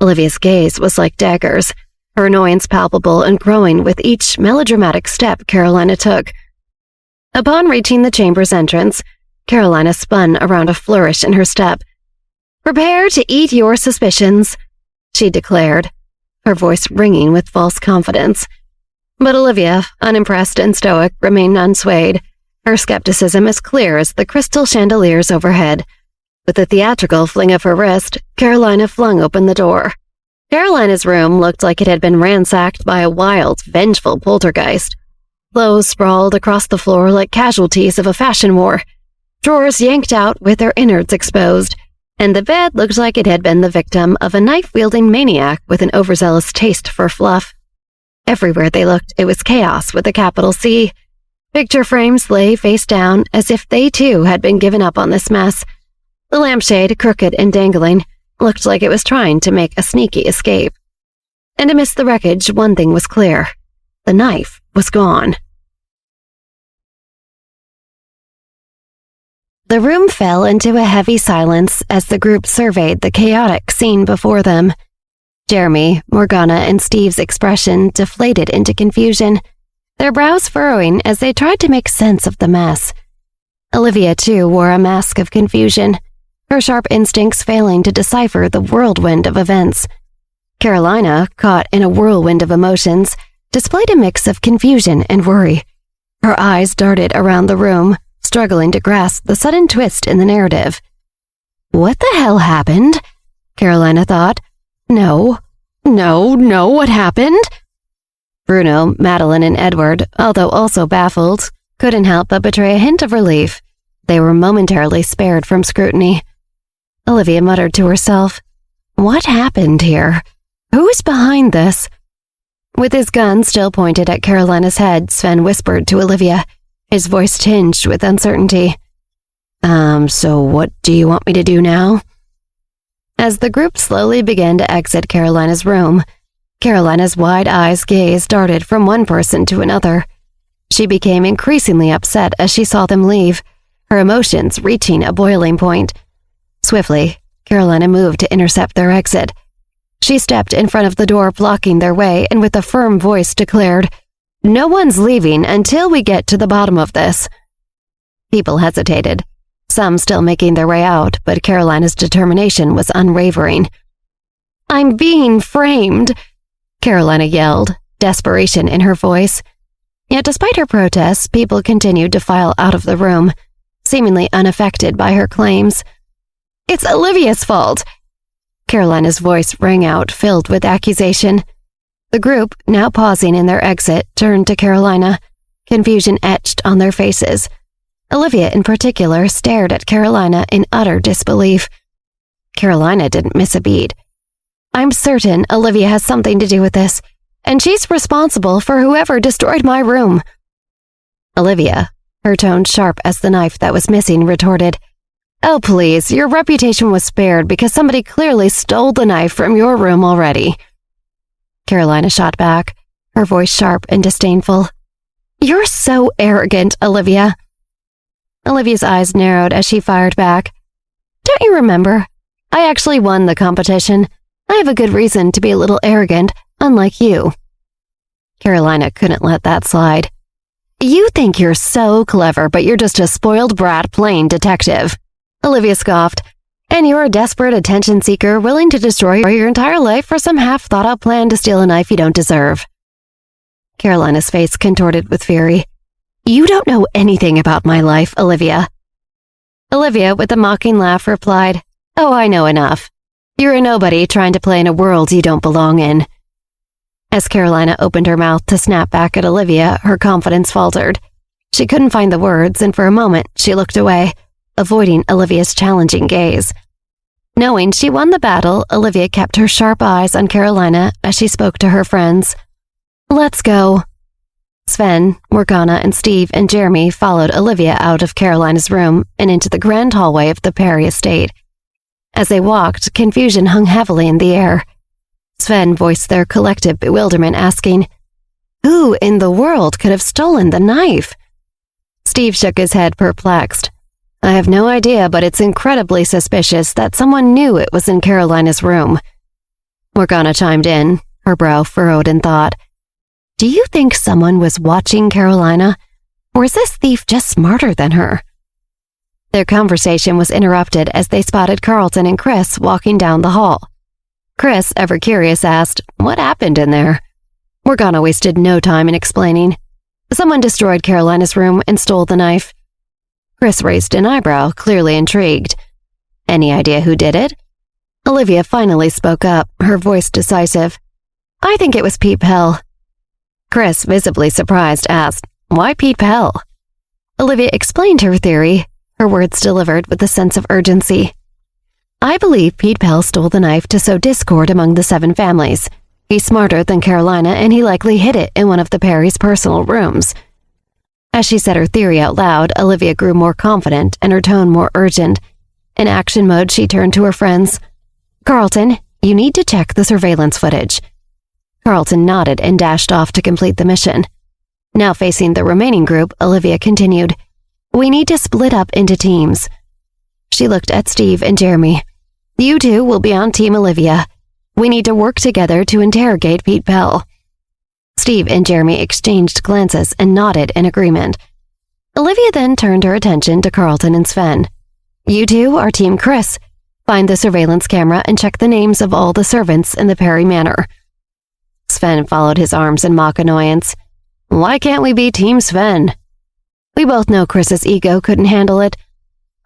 Olivia's gaze was like daggers, her annoyance palpable and growing with each melodramatic step Carolina took. Upon reaching the chamber's entrance, Carolina spun around a flourish in her step. Prepare to eat your suspicions, she declared, her voice ringing with false confidence. But Olivia, unimpressed and stoic, remained unswayed, her skepticism as clear as the crystal chandeliers overhead. With a theatrical fling of her wrist, Carolina flung open the door. Carolina's room looked like it had been ransacked by a wild, vengeful poltergeist. Clothes sprawled across the floor like casualties of a fashion war, drawers yanked out with their innards exposed, and the bed looked like it had been the victim of a knife-wielding maniac with an overzealous taste for fluff. Everywhere they looked, it was chaos with a capital C. Picture frames lay face down as if they too had been given up on this mess. The lampshade, crooked and dangling, looked like it was trying to make a sneaky escape. And amidst the wreckage, one thing was clear. The knife was gone. The room fell into a heavy silence as the group surveyed the chaotic scene before them. Jeremy, Morgana, and Steve's expression deflated into confusion, their brows furrowing as they tried to make sense of the mess. Olivia, too, wore a mask of confusion, her sharp instincts failing to decipher the whirlwind of events. Carolina, caught in a whirlwind of emotions, displayed a mix of confusion and worry. Her eyes darted around the room, struggling to grasp the sudden twist in the narrative. What the hell happened? Carolina thought. No, what happened? Bruno, Madeline, and Edward, although also baffled, couldn't help but betray a hint of relief. They were momentarily spared from scrutiny. Olivia muttered to herself, "What happened here? Who is behind this?" With his gun still pointed at Carolina's head, Sven whispered to Olivia, his voice tinged with uncertainty. So what do you want me to do now?" As the group slowly began to exit Carolina's room, Carolina's wide eyes gaze darted from one person to another. She became increasingly upset as she saw them leave, her emotions reaching a boiling point. Swiftly, Carolina moved to intercept their exit. She stepped in front of the door blocking their way and with a firm voice declared, "No one's leaving until we get to the bottom of this." People hesitated, some still making their way out, but Carolina's determination was unwavering. "I'm being framed," Carolina yelled, desperation in her voice. Yet despite her protests, people continued to file out of the room, seemingly unaffected by her claims. "It's Olivia's fault!" Carolina's voice rang out, filled with accusation. The group, now pausing in their exit, turned to Carolina, confusion etched on their faces. Olivia, in particular, stared at Carolina in utter disbelief. Carolina didn't miss a beat. "I'm certain Olivia has something to do with this, and she's responsible for whoever destroyed my room." Olivia, her tone sharp as the knife that was missing, retorted, "Oh, please, your reputation was spared because somebody clearly stole the knife from your room already." Carolina shot back, her voice sharp and disdainful. "You're so arrogant, Olivia." Olivia's eyes narrowed as she fired back. "Don't you remember? I actually won the competition. I have a good reason to be a little arrogant, unlike you." Carolina couldn't let that slide. "You think you're so clever, but you're just a spoiled brat playing detective," Olivia scoffed. "And you're a desperate attention seeker willing to destroy your entire life for some half-thought-out plan to steal a knife you don't deserve." Carolina's face contorted with fury. "You don't know anything about my life, Olivia." Olivia, with a mocking laugh, replied, "Oh, I know enough. You're a nobody trying to play in a world you don't belong in." As Carolina opened her mouth to snap back at Olivia, her confidence faltered. She couldn't find the words, and for a moment she looked away, avoiding Olivia's challenging gaze. Knowing she won the battle, Olivia kept her sharp eyes on Carolina as she spoke to her friends. "Let's go." Sven, Morgana, and Steve and Jeremy followed Olivia out of Carolina's room and into the grand hallway of the Perry estate. As they walked, confusion hung heavily in the air. Sven voiced their collective bewilderment, asking, "Who in the world could have stolen the knife?" Steve shook his head, perplexed. "I have no idea, but it's incredibly suspicious that someone knew it was in Carolina's room." Morgana chimed in, her brow furrowed in thought. "Do you think someone was watching Carolina, or is this thief just smarter than her?" Their conversation was interrupted as they spotted Carlton and Chris walking down the hall. Chris, ever curious, asked, "What happened in there?" Morgana wasted no time in explaining. "Someone destroyed Carolina's room and stole the knife." Chris raised an eyebrow, clearly intrigued. "Any idea who did it?" Olivia finally spoke up, her voice decisive. "I think it was Pete Pell." Chris, visibly surprised, asked, "Why Pete Pell?" Olivia explained her theory, her words delivered with a sense of urgency. "I believe Pete Pell stole the knife to sow discord among the 7 families. He's smarter than Carolina, and he likely hid it in one of the Perry's personal rooms." As she said her theory out loud, Olivia grew more confident and her tone more urgent. In action mode, she turned to her friends. "Carlton, you need to check the surveillance footage." Carlton nodded and dashed off to complete the mission. Now facing the remaining group, Olivia continued, "We need to split up into teams." She looked at Steve and Jeremy. "You two will be on Team Olivia. We need to work together to interrogate Pete Bell." Steve and Jeremy exchanged glances and nodded in agreement. Olivia then turned her attention to Carlton and Sven. "You two are Team Chris. Find the surveillance camera and check the names of all the servants in the Perry Manor." Sven followed his arms in mock annoyance. "Why can't we be Team Sven?" "We both know Chris's ego couldn't handle it,"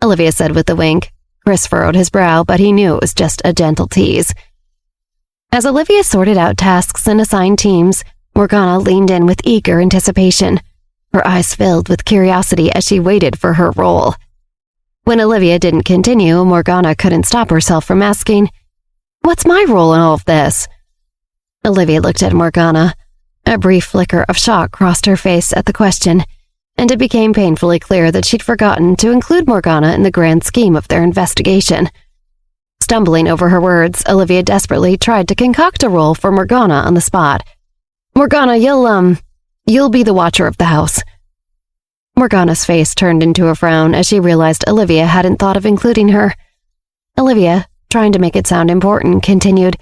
Olivia said with a wink. Chris furrowed his brow, but he knew it was just a gentle tease. As Olivia sorted out tasks and assigned teams, Morgana leaned in with eager anticipation. Her eyes filled with curiosity as she waited for her role. When Olivia didn't continue, Morgana couldn't stop herself from asking, "What's my role in all of this?" Olivia looked at Morgana. A brief flicker of shock crossed her face at the question, and it became painfully clear that she'd forgotten to include Morgana in the grand scheme of their investigation. Stumbling over her words, Olivia desperately tried to concoct a role for Morgana on the spot. "Morgana, you'll be the watcher of the house." Morgana's face turned into a frown as she realized Olivia hadn't thought of including her. Olivia, trying to make it sound important, continued,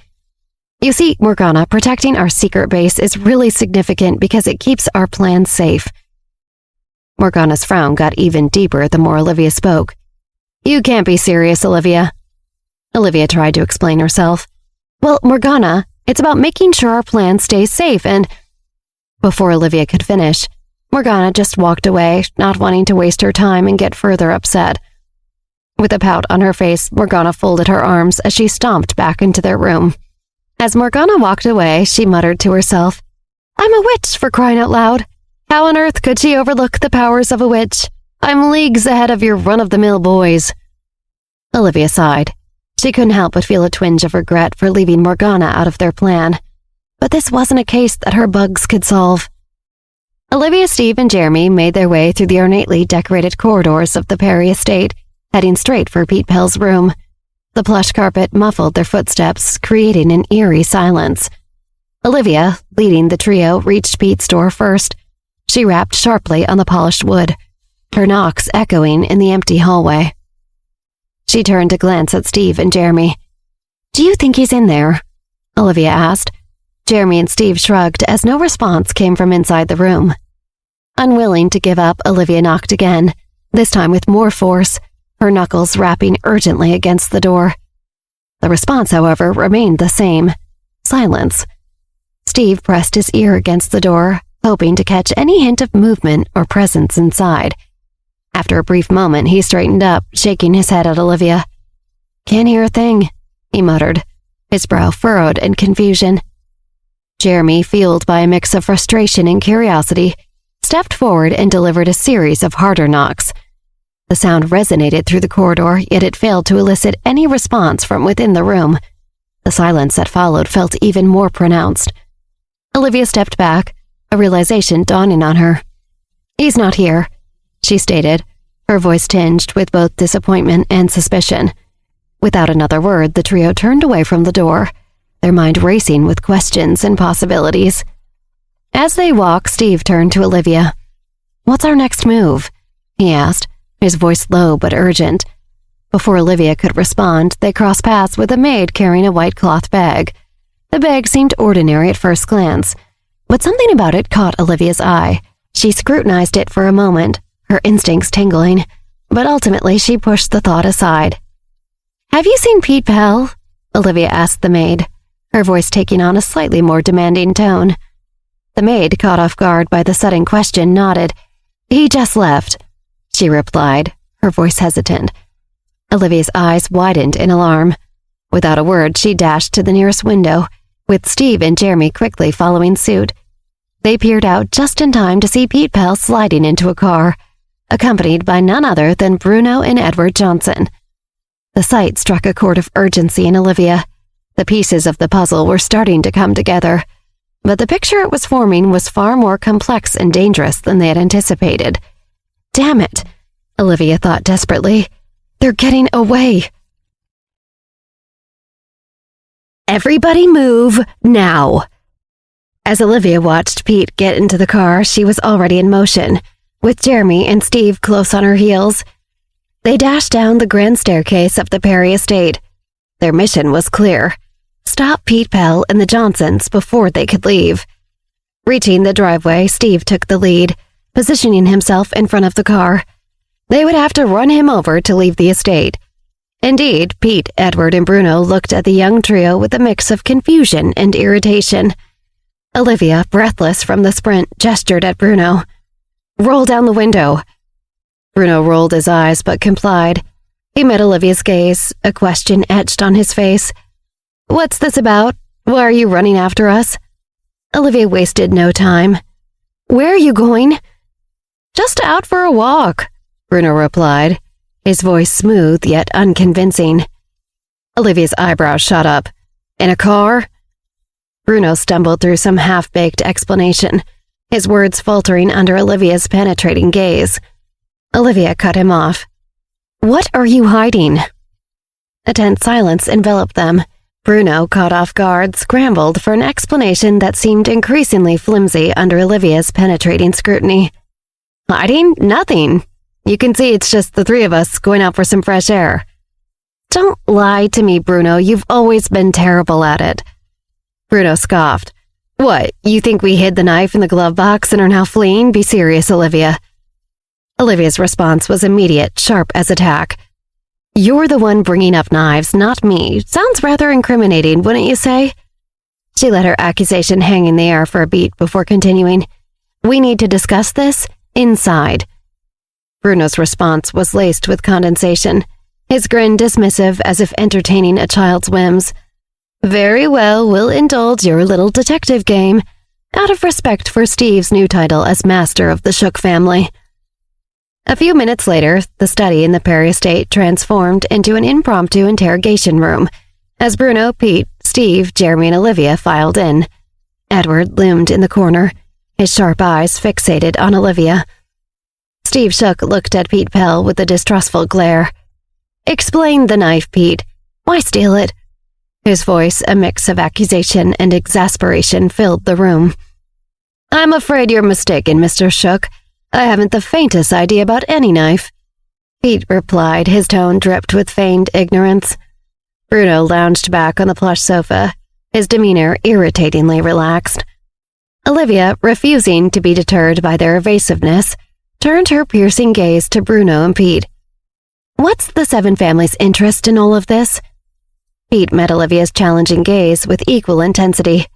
"You see, Morgana, protecting our secret base is really significant because it keeps our plans safe." Morgana's frown got even deeper the more Olivia spoke. "You can't be serious, Olivia." Olivia tried to explain herself. "Well, Morgana, it's about making sure our plan stays safe and—" Before Olivia could finish, Morgana just walked away, not wanting to waste her time and get further upset. With a pout on her face, Morgana folded her arms as she stomped back into their room. As Morgana walked away, she muttered to herself, "I'm a witch, for crying out loud. How on earth could she overlook the powers of a witch? I'm leagues ahead of your run-of-the-mill boys." Olivia sighed. She couldn't help but feel a twinge of regret for leaving Morgana out of their plan. But this wasn't a case that her bugs could solve. Olivia, Steve, and Jeremy made their way through the ornately decorated corridors of the Perry estate, heading straight for Pete Bell's room. The plush carpet muffled their footsteps, creating an eerie silence. Olivia, leading the trio, reached Pete's door first. She rapped sharply on the polished wood, her knocks echoing in the empty hallway. She turned to glance at Steve and Jeremy. "Do you think he's in there?" Olivia asked. Jeremy and Steve shrugged as no response came from inside the room. Unwilling to give up, Olivia knocked again, this time with more force, her knuckles rapping urgently against the door. The response, however, remained the same. Silence. Steve pressed his ear against the door, hoping to catch any hint of movement or presence inside. After a brief moment, he straightened up, shaking his head at Olivia. "Can't hear a thing," he muttered, his brow furrowed in confusion. Jeremy, fueled by a mix of frustration and curiosity, stepped forward and delivered a series of harder knocks. The sound resonated through the corridor, yet it failed to elicit any response from within the room. The silence that followed felt even more pronounced. Olivia stepped back, a realization dawning on her. "He's not here," she stated, her voice tinged with both disappointment and suspicion. Without another word, the trio turned away from the door, their mind racing with questions and possibilities. As they walked, Steve turned to Olivia. "What's our next move?" he asked, his voice low but urgent. Before Olivia could respond, they crossed paths with a maid carrying a white cloth bag. The bag seemed ordinary at first glance, but something about it caught Olivia's eye. She scrutinized it for a moment, her instincts tingling, but ultimately she pushed the thought aside. "Have you seen Pete Bell?" Olivia asked the maid, her voice taking on a slightly more demanding tone. The maid, caught off guard by the sudden question, nodded. "He just left," she replied, her voice hesitant. Olivia's eyes widened in alarm. Without a word, she dashed to the nearest window, with Steve and Jeremy quickly following suit. They peered out just in time to see Pete Bell sliding into a car, accompanied by none other than Bruno and Edward Johnson. The sight struck a chord of urgency in Olivia. The pieces of the puzzle were starting to come together, but the picture it was forming was far more complex and dangerous than they had anticipated. "Damn it," Olivia thought desperately. "They're getting away." "Everybody move, now." As Olivia watched Pete get into the car, she was already in motion, with Jeremy and Steve close on her heels. They dashed down the grand staircase of the Perry estate. Their mission was clear: stop Pete Pell and the Johnsons before they could leave. Reaching the driveway, Steve took the lead, positioning himself in front of the car. They would have to run him over to leave the estate. Indeed, Pete, Edward, and Bruno looked at the young trio with a mix of confusion and irritation. Olivia, breathless from the sprint, gestured at Bruno. "Roll down the window." Bruno rolled his eyes but complied. He met Olivia's gaze, a question etched on his face. "What's this about? Why are you running after us?" Olivia wasted no time. "Where are you going?" "Just out for a walk," Bruno replied, his voice smooth yet unconvincing. Olivia's eyebrows shot up. "In a car?" Bruno stumbled through some half-baked explanation, his words faltering under Olivia's penetrating gaze. Olivia cut him off. "What are you hiding?" A tense silence enveloped them. Bruno, caught off guard, scrambled for an explanation that seemed increasingly flimsy under Olivia's penetrating scrutiny. "Hiding? Nothing. You can see it's just the three of us going out for some fresh air." "Don't lie to me, Bruno. You've always been terrible at it." Bruno scoffed. "What, you think we hid the knife in the glove box and are now fleeing? Be serious, Olivia." Olivia's response was immediate, sharp as attack. "You're the one bringing up knives, not me. Sounds rather incriminating, wouldn't you say?" She let her accusation hang in the air for a beat before continuing. "We need to discuss this inside." Bruno's response was laced with condensation, his grin dismissive as if entertaining a child's whims. "Very well, we'll indulge your little detective game, out of respect for Steve's new title as master of the Shook family." A few minutes later, the study in the Perry estate transformed into an impromptu interrogation room, as Bruno, Pete, Steve, Jeremy, and Olivia filed in. Edward loomed in the corner, his sharp eyes fixated on Olivia. Steve Shook looked at Pete Pell with a distrustful glare. "Explain the knife, Pete. Why steal it?" His voice, a mix of accusation and exasperation, filled the room. "I'm afraid you're mistaken, Mr. Shook. I haven't the faintest idea about any knife." Pete replied, his tone dripped with feigned ignorance. Bruno lounged back on the plush sofa, his demeanor irritatingly relaxed. Olivia, refusing to be deterred by their evasiveness, turned her piercing gaze to Bruno and Pete. "What's the Seven family's interest in all of this?" Pete met Olivia's challenging gaze with equal intensity.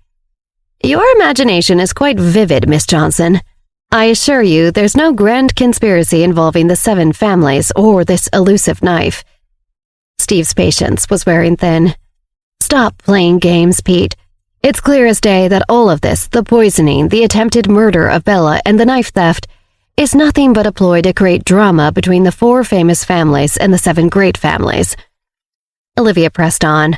"Your imagination is quite vivid, Miss Johnson. I assure you there's no grand conspiracy involving the Seven families or this elusive knife." Steve's patience was wearing thin. "Stop playing games, Pete. It's clear as day that all of this, the poisoning, the attempted murder of Bella, and the knife theft, is nothing but a ploy to create drama between the four famous families and the seven great families." Olivia pressed on.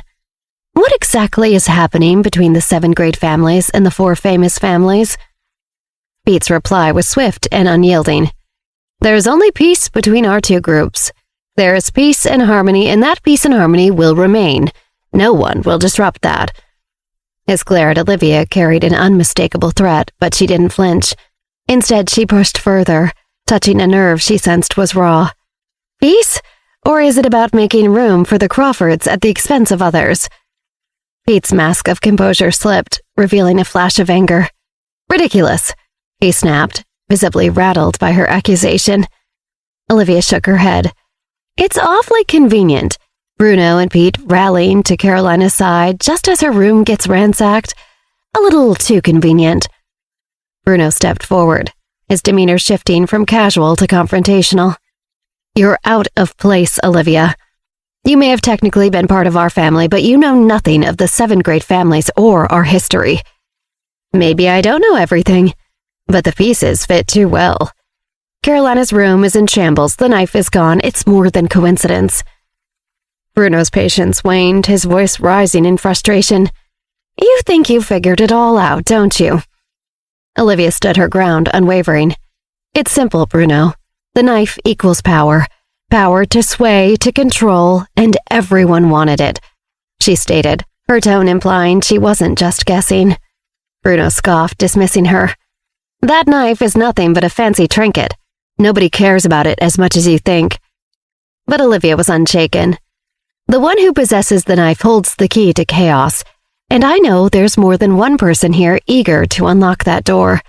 "What exactly is happening between the seven great families and the four famous families?" Pete's reply was swift and unyielding. "There's only peace between our two groups. There is peace and harmony, and that peace and harmony will remain. No one will disrupt that." His glare at Olivia carried an unmistakable threat, but she didn't flinch. Instead, she pushed further, touching a nerve she sensed was raw. "Peace? Or is it about making room for the Crawfords at the expense of others?" Pete's mask of composure slipped, revealing a flash of anger. "Ridiculous," he snapped, visibly rattled by her accusation. Olivia shook her head. "It's awfully convenient. Bruno and Pete rallying to Carolina's side just as her room gets ransacked. A little too convenient." Bruno stepped forward, his demeanor shifting from casual to confrontational. "You're out of place, Olivia. You may have technically been part of our family, but you know nothing of the seven great families or our history." "Maybe I don't know everything, but the pieces fit too well. Carolina's room is in shambles, the knife is gone, it's more than coincidence." Bruno's patience waned, his voice rising in frustration. "You think you figured it all out, don't you?" Olivia stood her ground, unwavering. "It's simple, Bruno. The knife equals power. Power to sway, to control, and everyone wanted it," she stated, her tone implying she wasn't just guessing. Bruno scoffed, dismissing her. "That knife is nothing but a fancy trinket. Nobody cares about it as much as you think." But Olivia was unshaken. "The one who possesses the knife holds the key to chaos. and I know there's more than one person here eager to unlock that door."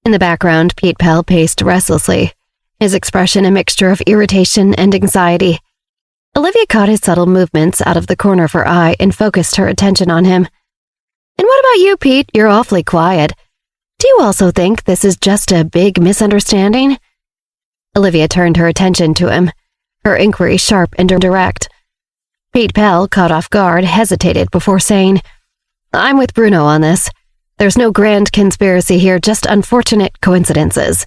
In the background, Pete Pell paced restlessly, his expression a mixture of irritation and anxiety. Olivia caught his subtle movements out of the corner of her eye and focused her attention on him. "And what about you, Pete? You're awfully quiet. Do you also think this is just a big misunderstanding?" Olivia turned her attention to him, her inquiry sharp and direct. Pete Pell, caught off guard, hesitated before saying, "I'm with Bruno on this. There's no grand conspiracy here, just unfortunate coincidences."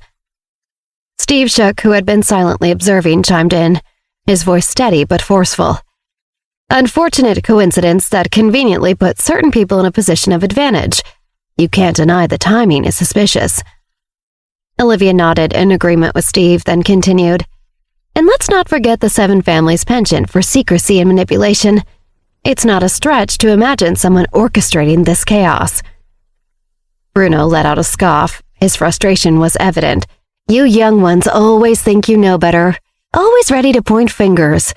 Steve Shook, who had been silently observing, chimed in, his voice steady but forceful. "Unfortunate coincidence that conveniently puts certain people in a position of advantage. You can't deny the timing is suspicious." Olivia nodded in agreement with Steve, then continued, "And let's not forget the Seven Families' penchant for secrecy and manipulation. It's not a stretch to imagine someone orchestrating this chaos." Bruno let out a scoff. His frustration was evident. "You young ones always think you know better, always ready to point fingers.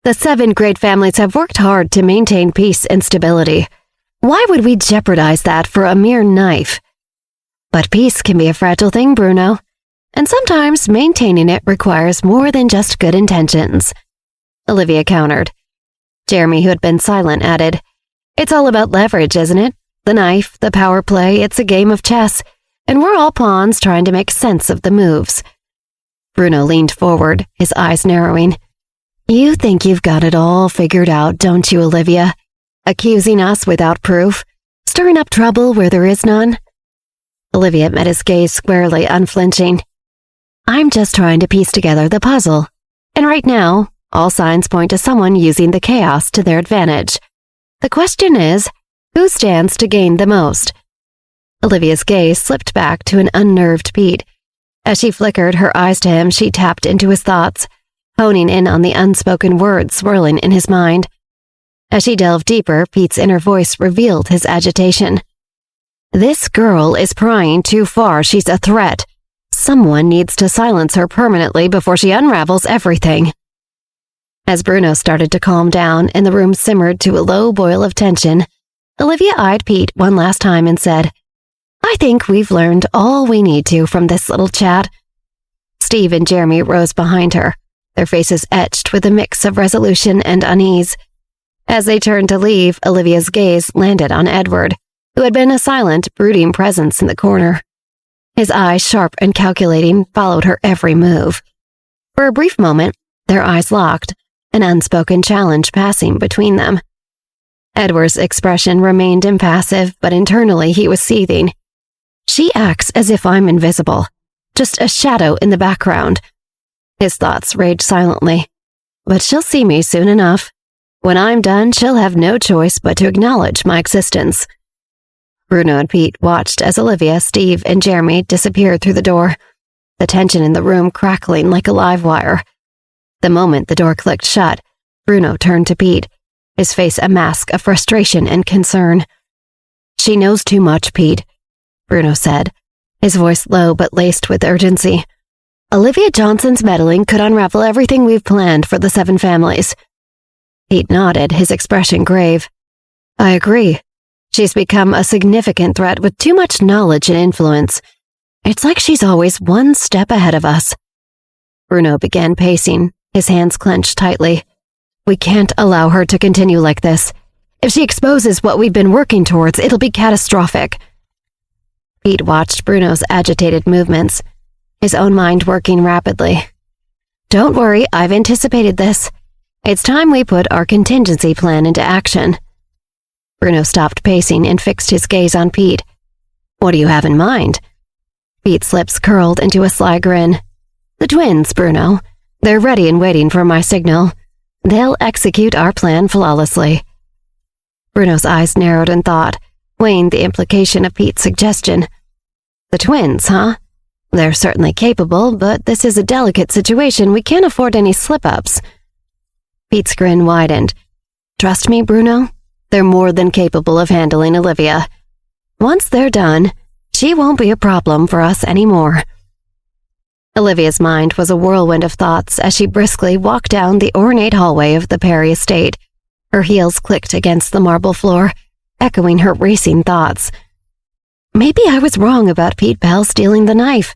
The seven great families have worked hard to maintain peace and stability. Why would we jeopardize that for a mere knife? But peace can be a fragile thing, Bruno, and sometimes maintaining it requires more than just good intentions." Olivia countered. Jeremy, who had been silent, added, "It's all about leverage, isn't it? The knife, the power play, it's a game of chess, and we're all pawns trying to make sense of the moves." Bruno leaned forward, his eyes narrowing. "You think you've got it all figured out, don't you, Olivia? Accusing us without proof, stirring up trouble where there is none?" Olivia met his gaze squarely, unflinching. "I'm just trying to piece together the puzzle, and right now, all signs point to someone using the chaos to their advantage. The question is, who stands to gain the most?" Olivia's gaze slipped back to an unnerved Pete. As she flickered her eyes to him, she tapped into his thoughts, honing in on the unspoken words swirling in his mind. As she delved deeper, Pete's inner voice revealed his agitation. "This girl is prying too far. She's a threat. Someone needs to silence her permanently before she unravels everything." As Bruno started to calm down and the room simmered to a low boil of tension, Olivia eyed Pete one last time and said, "I think we've learned all we need to from this little chat." Steve and Jeremy rose behind her, their faces etched with a mix of resolution and unease. As they turned to leave, Olivia's gaze landed on Edward, who had been a silent, brooding presence in the corner. His eyes, sharp and calculating, followed her every move. For a brief moment, their eyes locked, an unspoken challenge passing between them. Edward's expression remained impassive, but internally he was seething. "She acts as if I'm invisible, just a shadow in the background." His thoughts raged silently. "But she'll see me soon enough. When I'm done, she'll have no choice but to acknowledge my existence." Bruno and Pete watched as Olivia, Steve, and Jeremy disappeared through the door, the tension in the room crackling like a live wire. The moment the door clicked shut, Bruno turned to Pete, his face a mask of frustration and concern. "She knows too much, Pete," Bruno said, his voice low but laced with urgency. "Olivia Johnson's meddling could unravel everything we've planned for the Seven Families." Pete nodded, his expression grave. "I agree. She's become a significant threat with too much knowledge and influence. It's like she's always one step ahead of us." Bruno began pacing, his hands clenched tightly. "We can't allow her to continue like this. If she exposes what we've been working towards, it'll be catastrophic." Pete watched Bruno's agitated movements, his own mind working rapidly. "Don't worry, I've anticipated this. It's time we put our contingency plan into action." Bruno stopped pacing and fixed his gaze on Pete. "What do you have in mind?" Pete's lips curled into a sly grin. "The twins, Bruno. They're ready and waiting for my signal. They'll execute our plan flawlessly." Bruno's eyes narrowed in thought, weighing the implication of Pete's suggestion. "The twins, huh? They're certainly capable, but this is a delicate situation. We can't afford any slip-ups." Pete's grin widened. "Trust me, Bruno. They're more than capable of handling Olivia. Once they're done, she won't be a problem for us anymore." Olivia's mind was a whirlwind of thoughts as she briskly walked down the ornate hallway of the Perry estate. Her heels clicked against the marble floor, echoing her racing thoughts. Maybe I was wrong about Pete Bell stealing the knife,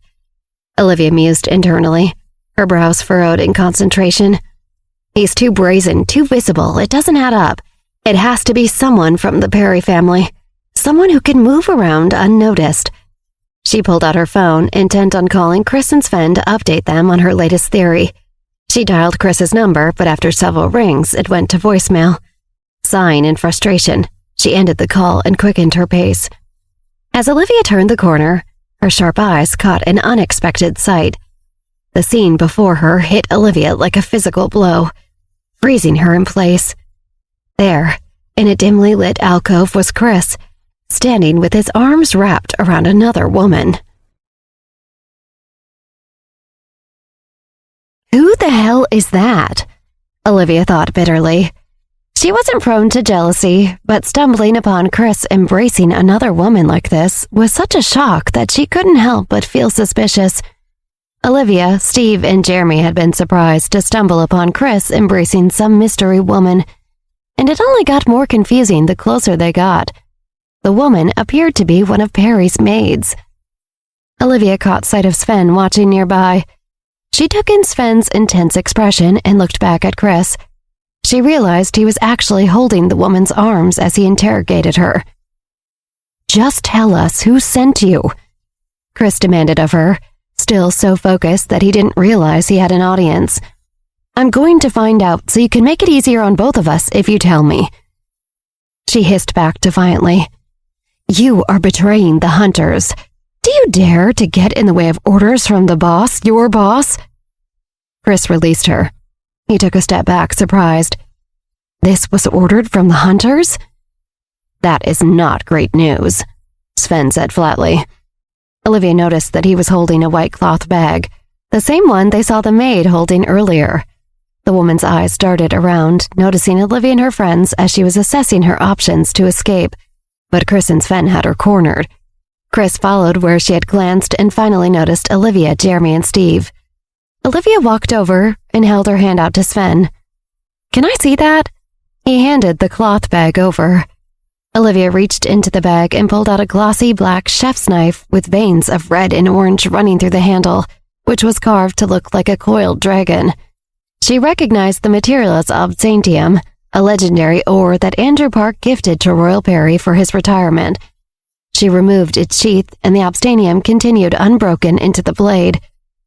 Olivia mused internally, her brows furrowed in concentration. He's too brazen, too visible. It doesn't add up. It has to be someone from the Perry family. Someone who can move around unnoticed. She pulled out her phone, intent on calling Chris and Sven to update them on her latest theory. She dialed Chris's number, but after several rings, it went to voicemail. Sighing in frustration, she ended the call and quickened her pace. As Olivia turned the corner, her sharp eyes caught an unexpected sight. The scene before her hit Olivia like a physical blow, freezing her in place. There, in a dimly lit alcove, was Chris, standing with his arms wrapped around another woman. Who the hell is that? Olivia thought bitterly. She wasn't prone to jealousy, but stumbling upon Chris embracing another woman like this was such a shock that she couldn't help but feel suspicious. Olivia, Steve, and Jeremy had been surprised to stumble upon Chris embracing some mystery woman, and it only got more confusing the closer they got. The woman appeared to be one of Perry's maids. Olivia caught sight of Sven watching nearby. She took in Sven's intense expression and looked back at Chris. She realized he was actually holding the woman's arms as he interrogated her. "Just tell us who sent you," Chris demanded of her, still so focused that he didn't realize he had an audience. "I'm going to find out so you can make it easier on both of us if you tell me." She hissed back defiantly. "You are betraying the hunters. Do you dare to get in the way of orders from the boss, your boss?" Chris released her. He took a step back, surprised. "This was ordered from the hunters?" "That is not great news," Sven said flatly. Olivia noticed that he was holding a white cloth bag, the same one they saw the maid holding earlier. The woman's eyes darted around, noticing Olivia and her friends as she was assessing her options to escape, but Chris and Sven had her cornered. Chris followed where she had glanced and finally noticed Olivia, Jeremy, and Steve. Olivia walked over and held her hand out to Sven. "Can I see that?" He handed the cloth bag over. Olivia reached into the bag and pulled out a glossy black chef's knife with veins of red and orange running through the handle, which was carved to look like a coiled dragon. She recognized the material as obsidian, a legendary ore that Andrew Park gifted to Royal Perry for his retirement. She removed its sheath, and the obsidian continued unbroken into the blade,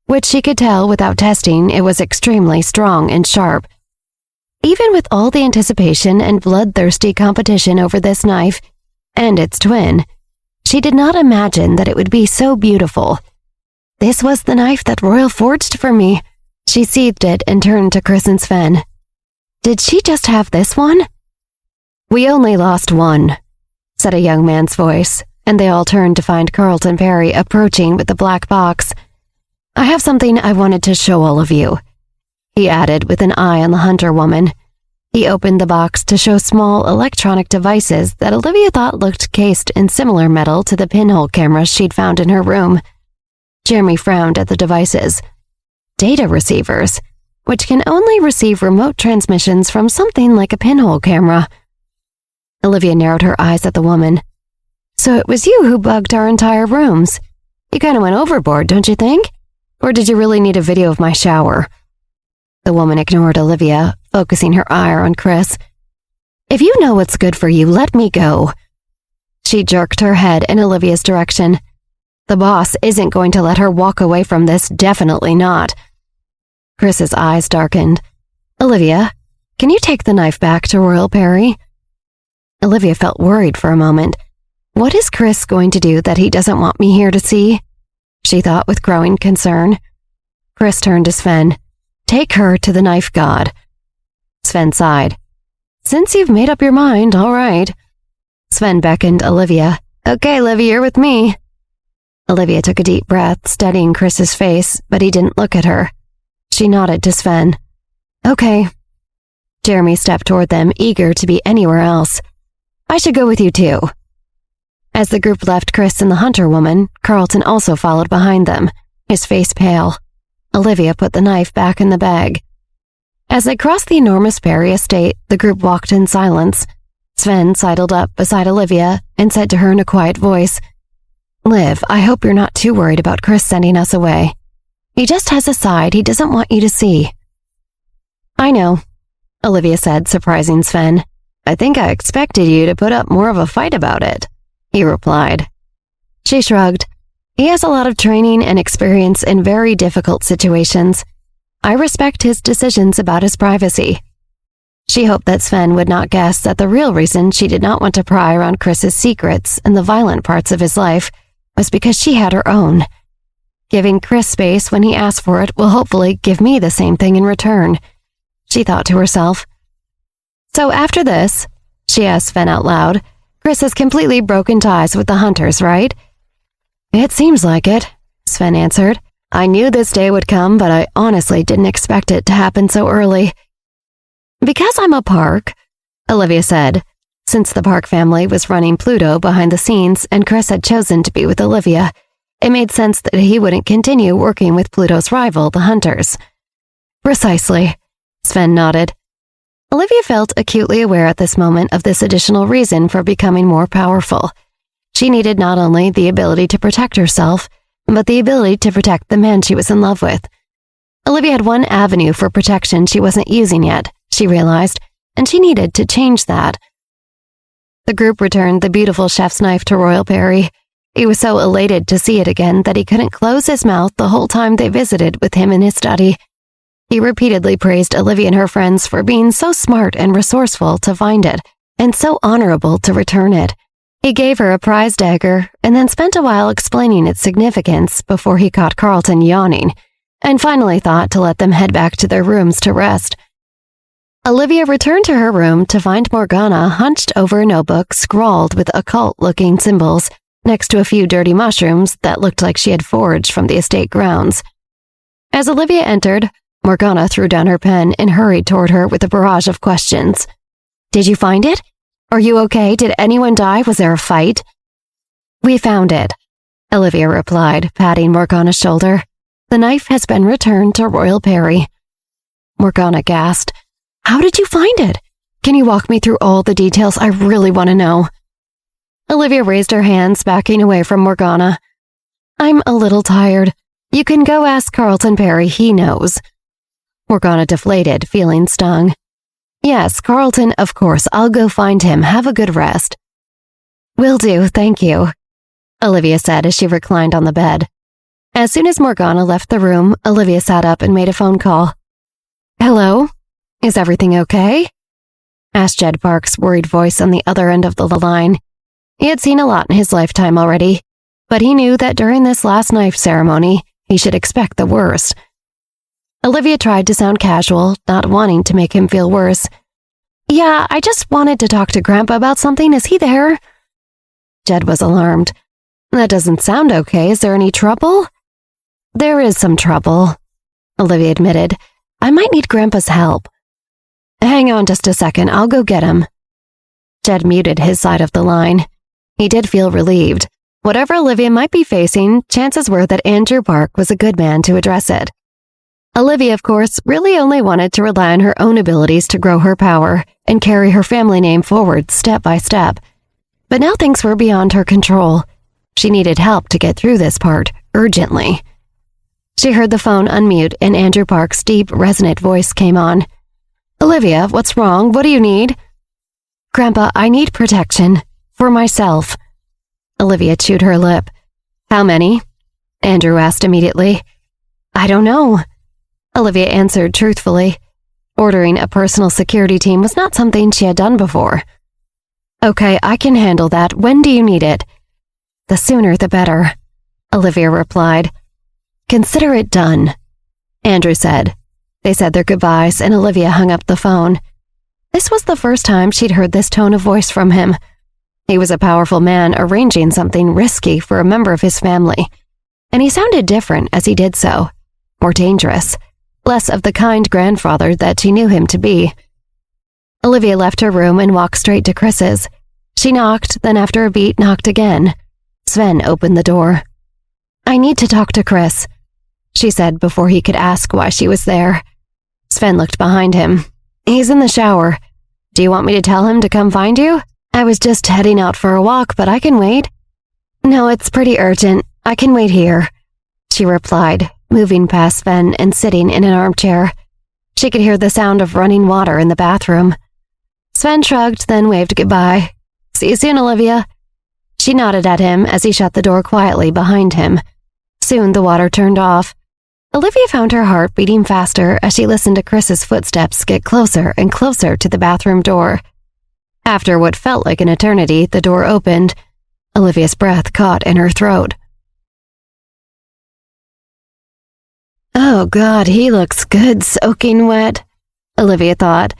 which she could tell without testing it was extremely strong and sharp. Even with all the anticipation and bloodthirsty competition over this knife, and its twin, she did not imagine that it would be so beautiful. "This was the knife that Royal forged for me." She seethed it and turned to Chris and Sven. "Did she just have this one?" "We only lost one," said a young man's voice, and they all turned to find Carlton Perry approaching with the black box. "I have something I wanted to show all of you," he added with an eye on the hunter woman. He opened the box to show small electronic devices that Olivia thought looked cased in similar metal to the pinhole cameras she'd found in her room. Jeremy frowned at the devices. Data receivers, which can only receive remote transmissions from something like a pinhole camera. Olivia narrowed her eyes at the woman. "So it was you who bugged our entire rooms. You kind of went overboard, don't you think? Or did you really need a video of my shower?" The woman ignored Olivia, focusing her ire on Chris. "If you know what's good for you, let me go." She jerked her head in Olivia's direction. "The boss isn't going to let her walk away from this, definitely not." Chris's eyes darkened. "Olivia, can you take the knife back to Royal Perry?" Olivia felt worried for a moment. What is Chris going to do that he doesn't want me here to see? She thought with growing concern. Chris turned to Sven. "Take her to the knife god." Sven sighed. "Since you've made up your mind, all right." Sven beckoned Olivia. "Okay, Olivia, you're with me." Olivia took a deep breath, studying Chris's face, but he didn't look at her. She nodded to Sven. "Okay." Jeremy stepped toward them, eager to be anywhere else. "I should go with you too." As the group left Chris and the hunter woman, Carlton also followed behind them, his face pale. Olivia put the knife back in the bag. As they crossed the enormous Perry estate, the group walked in silence. Sven sidled up beside Olivia and said to her in a quiet voice, "Liv, I hope you're not too worried about Chris sending us away. He just has a side he doesn't want you to see." "I know," Olivia said, surprising Sven. "I think I expected you to put up more of a fight about it," he replied. She shrugged. "He has a lot of training and experience in very difficult situations. I respect his decisions about his privacy." She hoped that Sven would not guess that the real reason she did not want to pry around Chris's secrets and the violent parts of his life was because she had her own. Giving Chris space when he asked for it will hopefully give me the same thing in return, she thought to herself. "So after this," she asked Sven out loud, "Chris has completely broken ties with the Hunters, right?" "It seems like it," Sven answered. "I knew this day would come, but I honestly didn't expect it to happen so early." "Because I'm a Park," Olivia said. Since the Park family was running Pluto behind the scenes and Chris had chosen to be with Olivia, it made sense that he wouldn't continue working with Pluto's rival, the Hunters. "Precisely," Sven nodded. Olivia felt acutely aware at this moment of this additional reason for becoming more powerful. She needed not only the ability to protect herself, but the ability to protect the man she was in love with. Olivia had one avenue for protection she wasn't using yet, she realized, and she needed to change that. The group returned the beautiful chef's knife to Royal Perry. He was so elated to see it again that he couldn't close his mouth the whole time they visited with him in his study. He repeatedly praised Olivia and her friends for being so smart and resourceful to find it, and so honorable to return it. He gave her a prize dagger, and then spent a while explaining its significance before he caught Carlton yawning, and finally thought to let them head back to their rooms to rest. Olivia returned to her room to find Morgana hunched over a notebook scrawled with occult-looking symbols, next to a few dirty mushrooms that looked like she had foraged from the estate grounds. As Olivia entered, Morgana threw down her pen and hurried toward her with a barrage of questions. "Did you find it? Are you okay? Did anyone die? Was there a fight?" "We found it," Olivia replied, patting Morgana's shoulder. "The knife has been returned to Royal Perry." Morgana gasped. "How did you find it? Can you walk me through all the details? I really want to know." Olivia raised her hands, backing away from Morgana. "I'm a little tired. You can go ask Carlton Perry, he knows." Morgana deflated, feeling stung. "Yes, Carlton, of course. I'll go find him. Have a good rest." "Will do, thank you," Olivia said as she reclined on the bed. As soon as Morgana left the room, Olivia sat up and made a phone call. "Hello? Is everything okay?" asked Jed Park's worried voice on the other end of the line. He had seen a lot in his lifetime already, but he knew that during this last knife ceremony, he should expect the worst. Olivia tried to sound casual, not wanting to make him feel worse. "Yeah, I just wanted to talk to Grandpa about something. Is he there?" Jed was alarmed. "That doesn't sound okay. Is there any trouble?" "There is some trouble," Olivia admitted. "I might need Grandpa's help." "Hang on just a second. I'll go get him." Jed muted his side of the line. He did feel relieved. Whatever Olivia might be facing, chances were that Andrew Park was a good man to address it. Olivia, of course, really only wanted to rely on her own abilities to grow her power and carry her family name forward step by step. But now things were beyond her control. She needed help to get through this part, urgently. She heard the phone unmute and Andrew Park's deep, resonant voice came on. "Olivia, what's wrong? What do you need?" "Grandpa, I need protection. For myself." Olivia chewed her lip. "How many?" Andrew asked immediately. "I don't know," Olivia answered truthfully. Ordering a personal security team was not something she had done before. "Okay, I can handle that. When do you need it?" "The sooner the better," Olivia replied. "Consider it done," Andrew said. They said their goodbyes and Olivia hung up the phone. This was the first time she'd heard this tone of voice from him. He was a powerful man arranging something risky for a member of his family, and he sounded different as he did so, more dangerous, less of the kind grandfather that she knew him to be. Olivia left her room and walked straight to Chris's. She knocked, then after a beat knocked again. Sven opened the door. "I need to talk to Chris," she said before he could ask why she was there. Sven looked behind him. "He's in the shower. Do you want me to tell him to come find you?" I was just heading out for a walk, but I can wait. No, it's pretty urgent. I can wait here, she replied, moving past Sven and sitting in an armchair. She could hear the sound of running water in the bathroom. Sven shrugged, then waved goodbye. See you soon, Olivia. She nodded at him as he shut the door quietly behind him. Soon the water turned off. Olivia found her heart beating faster as she listened to Chris's footsteps get closer and closer to the bathroom door. After what felt like an eternity, the door opened. Olivia's breath caught in her throat. Oh God, he looks good soaking wet, Olivia thought.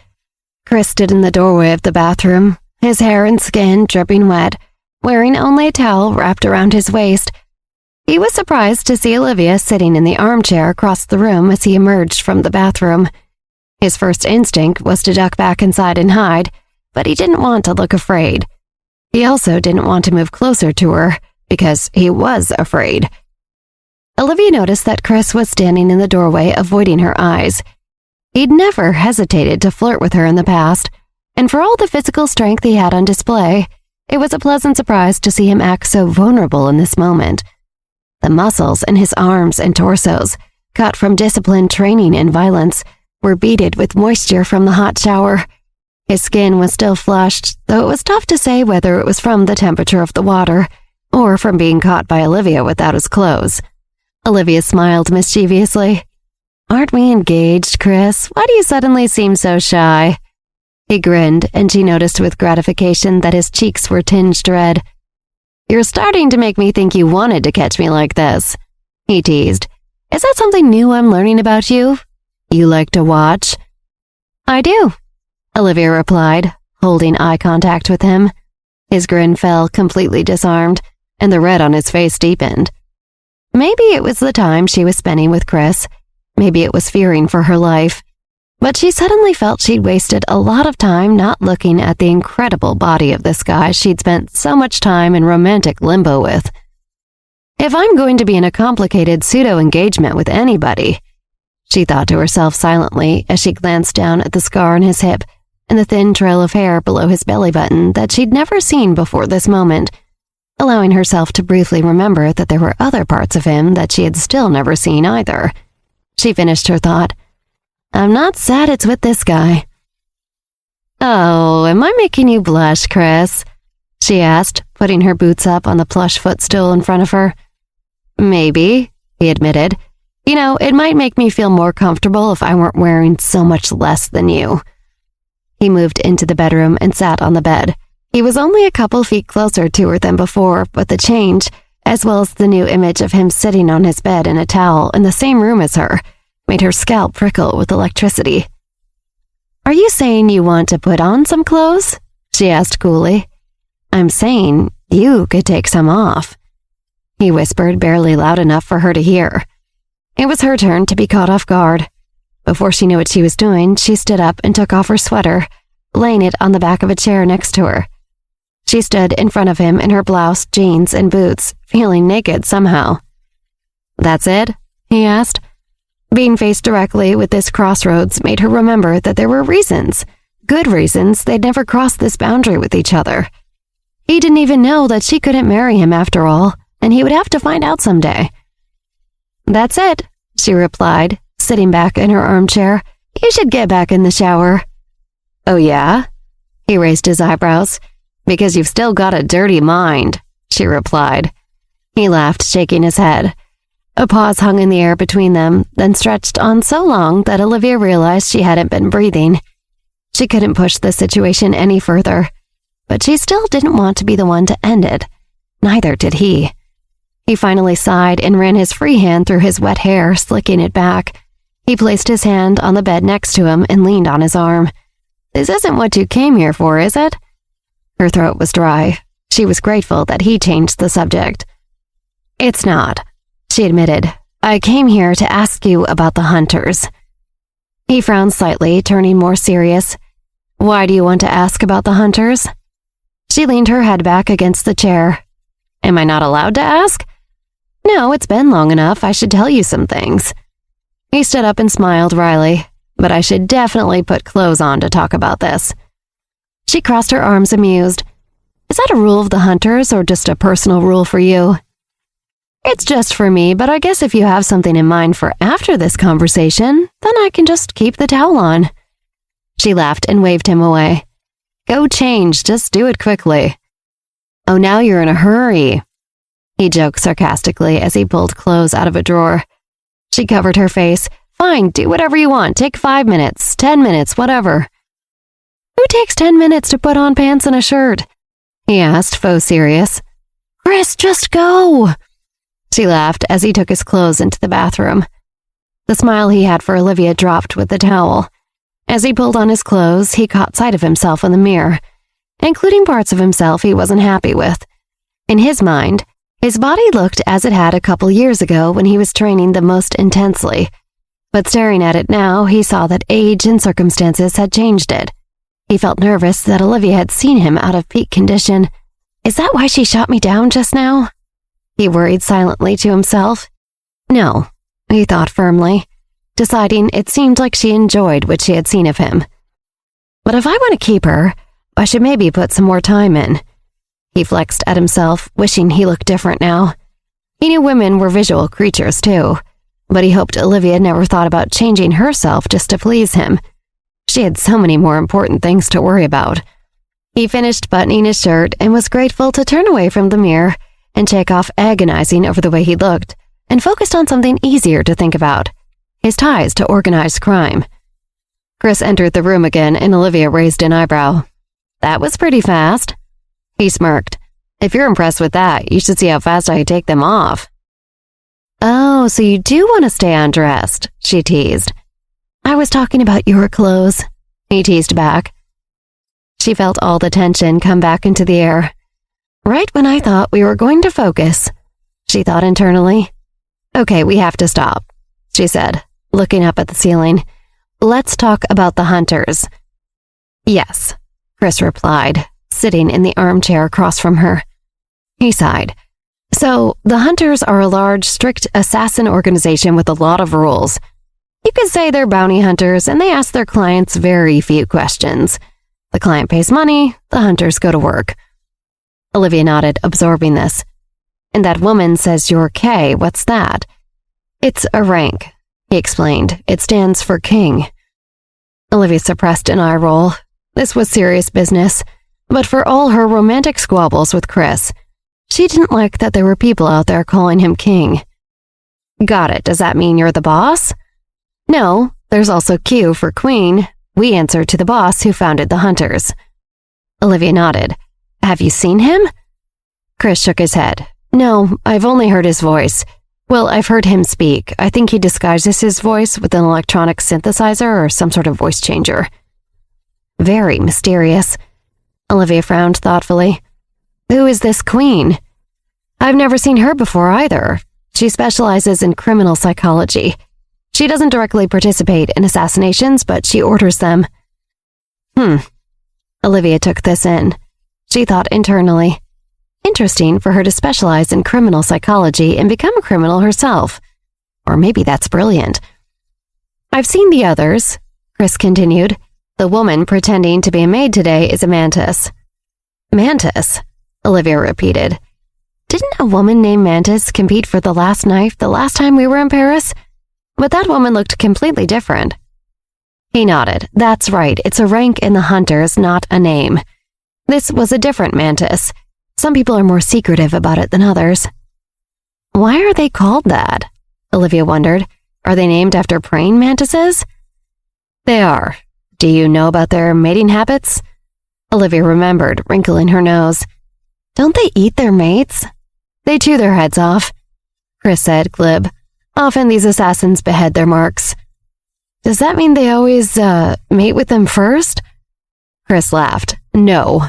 Chris stood in the doorway of the bathroom, his hair and skin dripping wet, wearing only a towel wrapped around his waist. He was surprised to see Olivia sitting in the armchair across the room as he emerged from the bathroom. His first instinct was to duck back inside and hide, but he didn't want to look afraid. He also didn't want to move closer to her, because he was afraid. Olivia noticed that Chris was standing in the doorway, avoiding her eyes. He'd never hesitated to flirt with her in the past, and for all the physical strength he had on display, it was a pleasant surprise to see him act so vulnerable in this moment. The muscles in his arms and torsos, cut from disciplined training and violence, were beaded with moisture from the hot shower. His skin was still flushed, though it was tough to say whether it was from the temperature of the water or from being caught by Olivia without his clothes. Olivia smiled mischievously. Aren't we engaged, Chris? Why do you suddenly seem so shy? He grinned, and she noticed with gratification that his cheeks were tinged red. You're starting to make me think you wanted to catch me like this, he teased. Is that something new I'm learning about you? You like to watch? I do, Olivia replied, holding eye contact with him. His grin fell completely disarmed, and the red on his face deepened. Maybe it was the time she was spending with Chris. Maybe it was fearing for her life. But she suddenly felt she'd wasted a lot of time not looking at the incredible body of this guy she'd spent so much time in romantic limbo with. If I'm going to be in a complicated pseudo-engagement with anybody, she thought to herself silently as she glanced down at the scar on his hip and the thin trail of hair below his belly button that she'd never seen before this moment, allowing herself to briefly remember that there were other parts of him that she had still never seen either. She finished her thought. I'm not sad it's with this guy. Oh, am I making you blush, Chris? She asked, putting her boots up on the plush footstool in front of her. Maybe, he admitted. You know, it might make me feel more comfortable if I weren't wearing so much less than you. He moved into the bedroom and sat on the bed. He was only a couple feet closer to her than before, but the change, as well as the new image of him sitting on his bed in a towel in the same room as her, made her scalp prickle with electricity. Are you saying you want to put on some clothes? She asked coolly. I'm saying you could take some off. He whispered barely loud enough for her to hear. It was her turn to be caught off guard. Before she knew what she was doing, she stood up and took off her sweater, laying it on the back of a chair next to her. She stood in front of him in her blouse, jeans, and boots, feeling naked somehow. That's it? He asked. Being faced directly with this crossroads made her remember that there were reasons, good reasons, they'd never crossed this boundary with each other. He didn't even know that she couldn't marry him after all, and he would have to find out someday. That's it, she replied, sitting back in her armchair. You should get back in the shower. Oh yeah? He raised his eyebrows. Because you've still got a dirty mind, she replied. He laughed, shaking his head. A pause hung in the air between them, then stretched on so long that Olivia realized she hadn't been breathing. She couldn't push the situation any further, but she still didn't want to be the one to end it. Neither did he. He finally sighed and ran his free hand through his wet hair, slicking it back. He placed his hand on the bed next to him and leaned on his arm. This isn't what you came here for, is it? Her throat was dry. She was grateful that he changed the subject. It's not, she admitted. I came here to ask you about the hunters. He frowned slightly, turning more serious. Why do you want to ask about the hunters? She leaned her head back against the chair. Am I not allowed to ask? No, it's been long enough. I should tell you some things. He stood up and smiled wryly. But I should definitely put clothes on to talk about this. She crossed her arms amused. that a rule of the hunters or just a personal rule for you? It's just for me, but I guess if you have something in mind for after this conversation, then I can just keep the towel on. She laughed and waved him away. Go change, just do it quickly. Oh, now you're in a hurry. He joked sarcastically as he pulled clothes out of a drawer. She covered her face. Fine, do whatever you want. Take 5 minutes, 10 minutes, whatever. Who takes 10 minutes to put on pants and a shirt? He asked, faux serious. Chris, just go. She laughed as he took his clothes into the bathroom. The smile he had for Olivia dropped with the towel. As he pulled on his clothes, he caught sight of himself in the mirror, including parts of himself he wasn't happy with. In his mind, his body looked as it had a couple years ago when he was training the most intensely. But staring at it now, he saw that age and circumstances had changed it. He felt nervous that Olivia had seen him out of peak condition. Is that why she shot me down just now? He worried silently to himself. No, he thought firmly, deciding it seemed like she enjoyed what she had seen of him. But if I want to keep her, I should maybe put some more time in. He flexed at himself, wishing he looked different now. He knew women were visual creatures too, but he hoped Olivia never thought about changing herself just to please him. She had so many more important things to worry about. He finished buttoning his shirt and was grateful to turn away from the mirror and shake off agonizing over the way he looked, and focused on something easier to think about, his ties to organized crime. Chris entered the room again and Olivia raised an eyebrow. That was pretty fast. He smirked. If you're impressed with that, you should see how fast I take them off. Oh, so you do want to stay undressed, she teased. I was talking about your clothes, he teased back. She felt all the tension come back into the air. Right when I thought we were going to focus, she thought internally. Okay, we have to stop, she said, looking up at the ceiling. Let's talk about the hunters. Yes, Chris replied, sitting in the armchair across from her. He sighed. So, the hunters are a large, strict assassin organization with a lot of rules. You could say they're bounty hunters and they ask their clients very few questions. The client pays money, the hunters go to work. Olivia nodded, absorbing this. And that woman says you're K, what's that? It's a rank, he explained. It stands for king. Olivia suppressed an eye roll. This was serious business, but for all her romantic squabbles with Chris, she didn't like that there were people out there calling him king. Got it, does that mean you're the boss? No, there's also Q for queen. We answer to the boss who founded the hunters. Olivia nodded. Have you seen him? Chris shook his head. No, I've only heard his voice. Well, I've heard him speak. I think he disguises his voice with an electronic synthesizer or some sort of voice changer. Very mysterious. Olivia frowned thoughtfully. Who is this queen? I've never seen her before either. She specializes in criminal psychology. She doesn't directly participate in assassinations, but she orders them. Olivia took this in. She thought internally. Interesting for her to specialize in criminal psychology and become a criminal herself. Or maybe that's brilliant. I've seen the others, Chris continued. The woman pretending to be a maid today is a mantis. Mantis, Olivia repeated. Didn't a woman named Mantis compete for the last knife the last time we were in Paris? But that woman looked completely different. He nodded. That's right, it's a rank in the hunters, not a name. This was a different mantis. Some people are more secretive about it than others. Why are they called that? Olivia wondered. Are they named after praying mantises? They are. Do you know about their mating habits? Olivia remembered, wrinkling her nose. Don't they eat their mates? They chew their heads off, Chris said, glib. Often these assassins behead their marks. Does that mean they always, mate with them first? Chris laughed. No.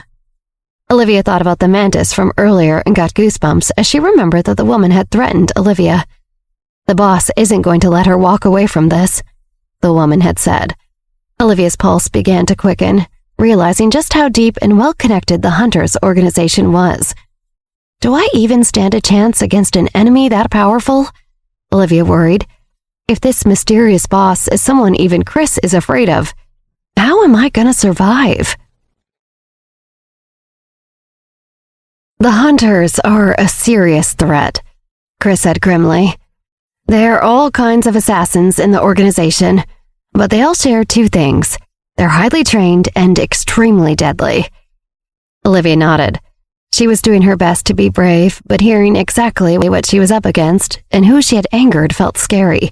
Olivia thought about the mantis from earlier and got goosebumps as she remembered that the woman had threatened Olivia. The boss isn't going to let her walk away from this, the woman had said. Olivia's pulse began to quicken, realizing just how deep and well-connected the Hunters organization was. Do I even stand a chance against an enemy that powerful? Olivia worried. If this mysterious boss is someone even Chris is afraid of, how am I gonna survive? The hunters are a serious threat, Chris said grimly. There are all kinds of assassins in the organization, but they all share two things. They're highly trained and extremely deadly. Olivia nodded. She was doing her best to be brave, but hearing exactly what she was up against and who she had angered felt scary.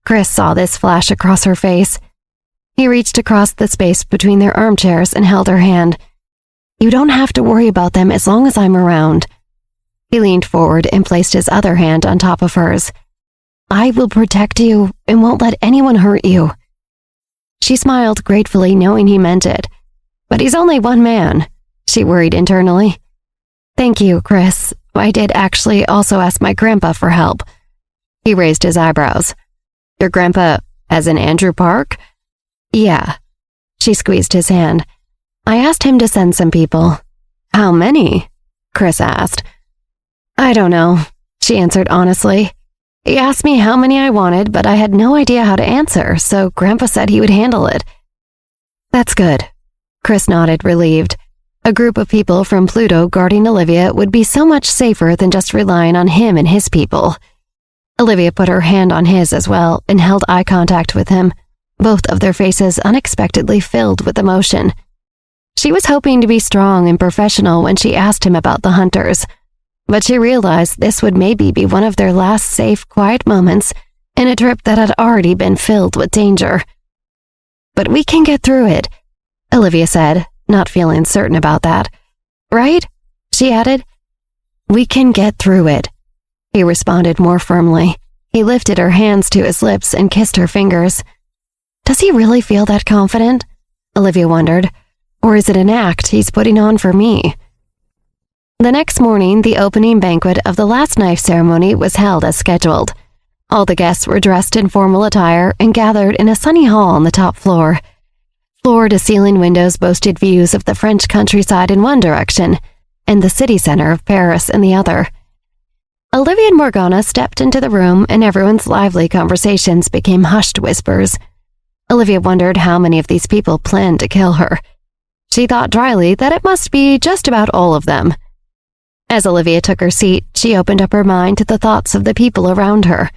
Chris saw this flash across her face. He reached across the space between their armchairs and held her hand. You don't have to worry about them as long as I'm around. He leaned forward and placed his other hand on top of hers. I will protect you and won't let anyone hurt you. She smiled gratefully, knowing he meant it. But he's only one man, she worried internally. Thank you, Chris. I did actually also ask my grandpa for help. He raised his eyebrows. Your grandpa, as in Andrew Park? Yeah. She squeezed his hand. I asked him to send some people. How many? Chris asked. I don't know, she answered honestly. He asked me how many I wanted, but I had no idea how to answer, so Grandpa said he would handle it. That's good. Chris nodded, relieved. A group of people from Pluto guarding Olivia would be so much safer than just relying on him and his people. Olivia put her hand on his as well and held eye contact with him, both of their faces unexpectedly filled with emotion. She was hoping to be strong and professional when she asked him about the hunters, but she realized this would maybe be one of their last safe, quiet moments in a trip that had already been filled with danger. But we can get through it, Olivia said, not feeling certain about that. Right? She added. We can get through it, he responded more firmly. He lifted her hands to his lips and kissed her fingers. Does he really feel that confident? Olivia wondered. Or is it an act he's putting on for me? The next morning, the opening banquet of the last knife ceremony was held as scheduled. All the guests were dressed in formal attire and gathered in a sunny hall on the top floor. Floor-to-ceiling windows boasted views of the French countryside in one direction and the city center of Paris in the other. Olivia and Morgana stepped into the room and everyone's lively conversations became hushed whispers. Olivia wondered how many of these people planned to kill her. She thought dryly that it must be just about all of them. As Olivia took her seat, she opened up her mind to the thoughts of the people around her.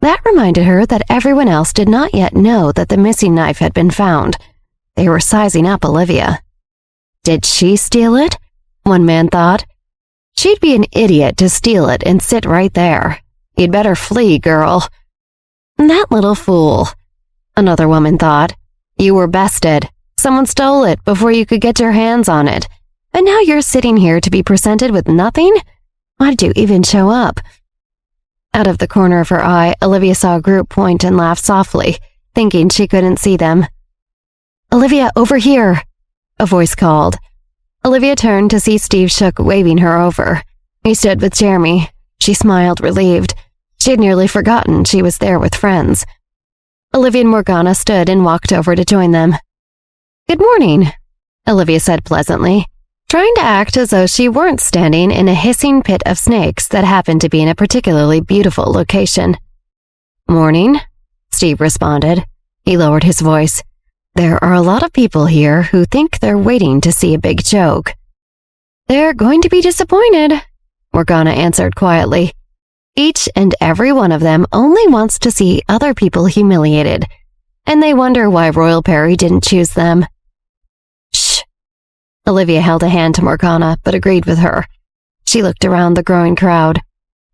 That reminded her that everyone else did not yet know that the missing knife had been found. They were sizing up Olivia. Did she steal it? One man thought. She'd be an idiot to steal it and sit right there. You'd better flee, girl. That little fool. Another woman thought. You were bested. Someone stole it before you could get your hands on it. And now you're sitting here to be presented with nothing? Why did you even show up? Out of the corner of her eye, Olivia saw a group point and laugh softly, thinking she couldn't see them. Olivia, over here, a voice called. Olivia turned to see Steve Shook waving her over. He stood with Jeremy. She smiled, relieved. She had nearly forgotten she was there with friends. Olivia and Morgana stood and walked over to join them. Good morning, Olivia said pleasantly, trying to act as though she weren't standing in a hissing pit of snakes that happened to be in a particularly beautiful location. Morning, Steve responded. He lowered his voice. There are a lot of people here who think they're waiting to see a big joke. They're going to be disappointed, Morgana answered quietly. Each and every one of them only wants to see other people humiliated, and they wonder why Royal Perry didn't choose them. Shh. Olivia held a hand to Morgana, but agreed with her. She looked around the growing crowd.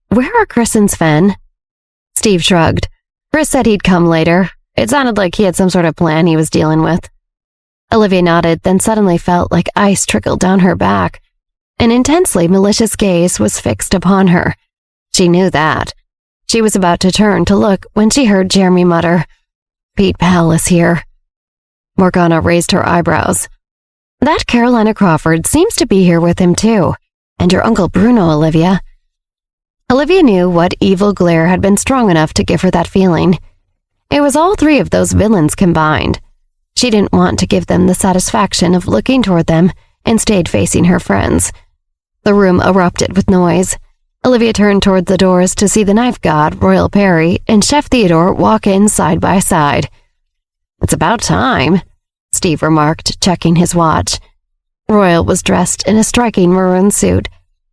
Where are Chris and Sven? Steve shrugged. Chris said he'd come later. It sounded like he had some sort of plan he was dealing with. Olivia nodded, then suddenly felt like ice trickled down her back. An intensely malicious gaze was fixed upon her. She knew that. She was about to turn to look when she heard Jeremy mutter, Pete Pell is here. Morgana raised her eyebrows. That Carolina Crawford seems to be here with him too. And your Uncle Bruno, Olivia. Olivia knew what evil glare had been strong enough to give her that feeling. It was all three of those villains combined. She didn't want to give them the satisfaction of looking toward them and stayed facing her friends. The room erupted with noise. Olivia turned toward the doors to see the knife god, Royal Perry, and Chef Theodore walk in side by side. It's about time, Steve remarked, checking his watch. Royal was dressed in a striking maroon suit.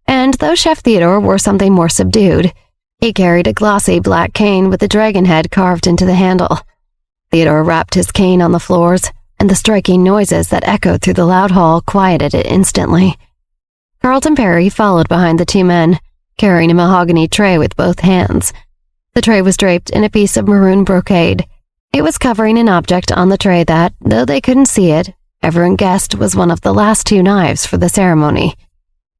And though Chef Theodore wore something more subdued, he carried a glossy black cane with a dragon head carved into the handle. Theodore rapped his cane on the floors, and the striking noises that echoed through the loud hall quieted it instantly. Carlton Perry followed behind the two men, carrying a mahogany tray with both hands. The tray was draped in a piece of maroon brocade. It was covering an object on the tray that, though they couldn't see it, everyone guessed was one of the last two knives for the ceremony.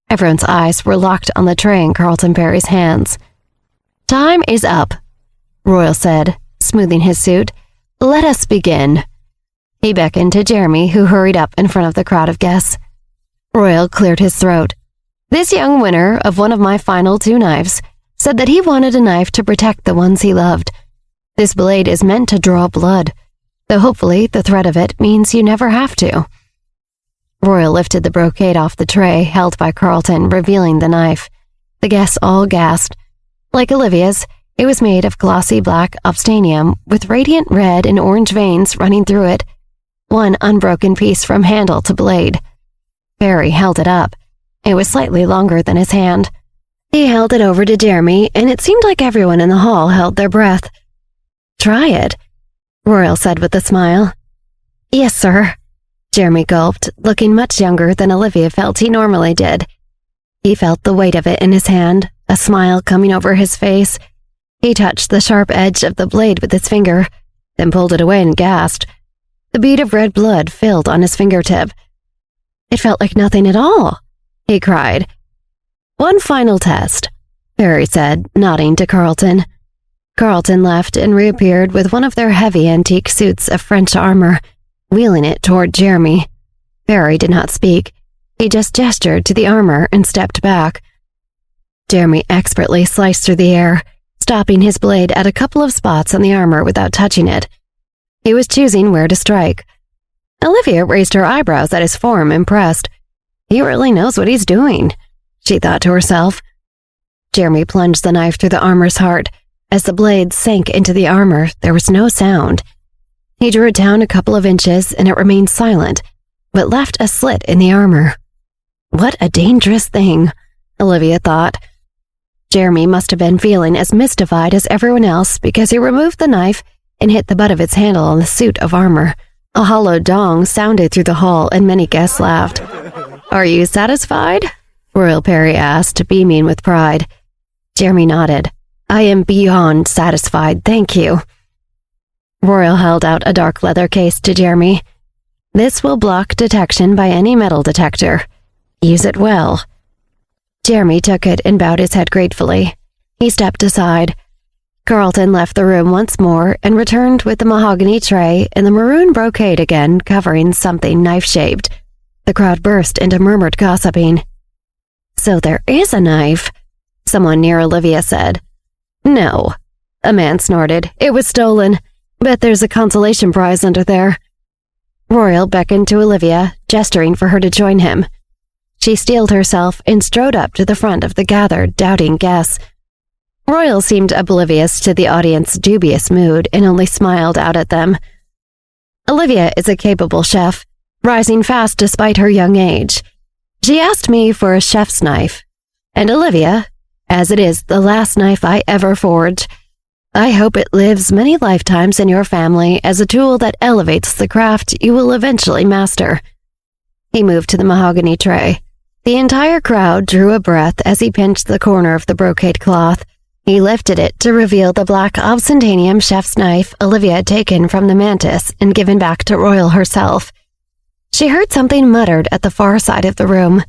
Everyone's eyes were locked on the tray in Carlton Perry's hands. "Time is up," Royal said, smoothing his suit. "Let us begin." He beckoned to Jeremy, who hurried up in front of the crowd of guests. Royal cleared his throat. "This young winner of one of my final two knives said that he wanted a knife to protect the ones he loved. This blade is meant to draw blood, though hopefully the threat of it means you never have to." Royal lifted the brocade off the tray held by Carlton, revealing the knife. The guests all gasped. Like Olivia's, it was made of glossy black obsidian with radiant red and orange veins running through it, one unbroken piece from handle to blade. Perry held it up. It was slightly longer than his hand. He held it over to Jeremy, and it seemed like everyone in the hall held their breath. "Try it," Royal said with a smile. "Yes, sir." Jeremy gulped, looking much younger than Olivia felt he normally did. He felt the weight of it in his hand, a smile coming over his face. He touched the sharp edge of the blade with his finger, then pulled it away and gasped. The bead of red blood filled on his fingertip. "It felt like nothing at all," he cried. "One final test," Perry said, nodding to Carlton. Carlton left and reappeared with one of their heavy antique suits of French armor, wheeling it toward Jeremy. Perry did not speak. He just gestured to the armor and stepped back. Jeremy expertly sliced through the air, stopping his blade at a couple of spots on the armor without touching it. He was choosing where to strike. Olivia raised her eyebrows at his form, impressed. "He really knows what he's doing," she thought to herself. Jeremy plunged the knife through the armor's heart. As the blade sank into the armor, there was no sound. He drew it down a couple of inches and it remained silent, but left a slit in the armor. What a dangerous thing, Olivia thought. Jeremy must have been feeling as mystified as everyone else because he removed the knife and hit the butt of its handle on the suit of armor. A hollow dong sounded through the hall and many guests laughed. "Are you satisfied?" Royal Perry asked, beaming with pride. Jeremy nodded. "I am beyond satisfied, thank you." Royal held out a dark leather case to Jeremy. "This will block detection by any metal detector. Use it well." Jeremy took it and bowed his head gratefully. He stepped aside. Carlton left the room once more and returned with the mahogany tray and the maroon brocade again covering something knife-shaped. The crowd burst into murmured gossiping. "So there is a knife," someone near Olivia said. "No," a man snorted. "It was stolen. Bet there's a consolation prize under there." Royal beckoned to Olivia, gesturing for her to join him. She steeled herself and strode up to the front of the gathered, doubting guests. Royal seemed oblivious to the audience's dubious mood and only smiled out at them. "Olivia is a capable chef, rising fast despite her young age. She asked me for a chef's knife. And Olivia, as it is the last knife I ever forged, I hope it lives many lifetimes in your family as a tool that elevates the craft you will eventually master." He moved to the mahogany tray. The entire crowd drew a breath as he pinched the corner of the brocade cloth. He lifted it to reveal the black obsidian chef's knife Olivia had taken from the mantis and given back to Royal herself. She heard something muttered at the far side of the room.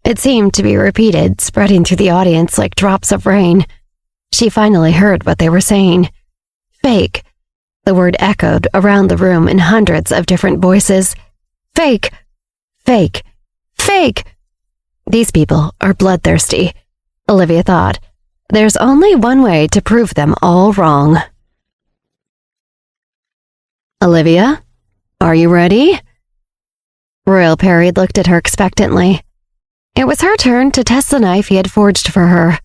It seemed to be repeated, spreading through the audience like drops of rain. She finally heard what they were saying. "Fake." The word echoed around the room in hundreds of different voices. "Fake! Fake! Fake!" These people are bloodthirsty, Olivia thought. There's only one way to prove them all wrong. "Olivia, are you ready?" Royal Perry looked at her expectantly. It was her turn to test the knife he had forged for her.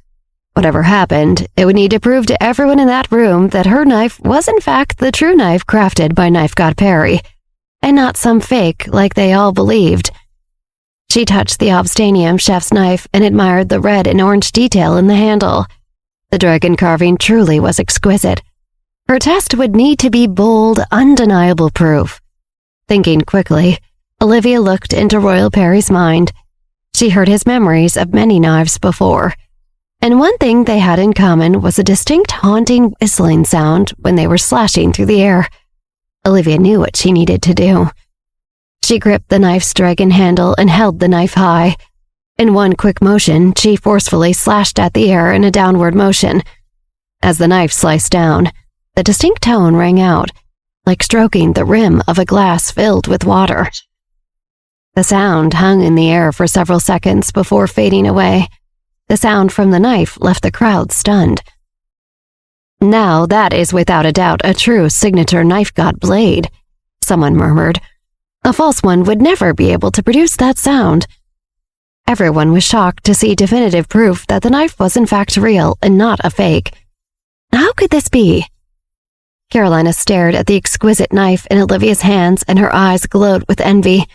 Whatever happened, it would need to prove to everyone in that room that her knife was in fact the true knife crafted by Knife God Perry, and not some fake like they all believed. She touched the Obstanium chef's knife and admired the red and orange detail in the handle. The dragon carving truly was exquisite. Her test would need to be bold, undeniable proof. Thinking quickly, Olivia looked into Royal Perry's mind. She heard his memories of many knives before, and one thing they had in common was a distinct haunting whistling sound when they were slashing through the air. Olivia knew what she needed to do. She gripped the knife's dragon handle and held the knife high. In one quick motion, she forcefully slashed at the air in a downward motion. As the knife sliced down, the distinct tone rang out, like stroking the rim of a glass filled with water. The sound hung in the air for several seconds before fading away. The sound from the knife left the crowd stunned. "Now that is without a doubt a true signature knife god blade," someone murmured. "A false one would never be able to produce that sound." Everyone was shocked to see definitive proof that the knife was in fact real and not a fake. How could this be? Carolina stared at the exquisite knife in Olivia's hands and her eyes glowed with envy.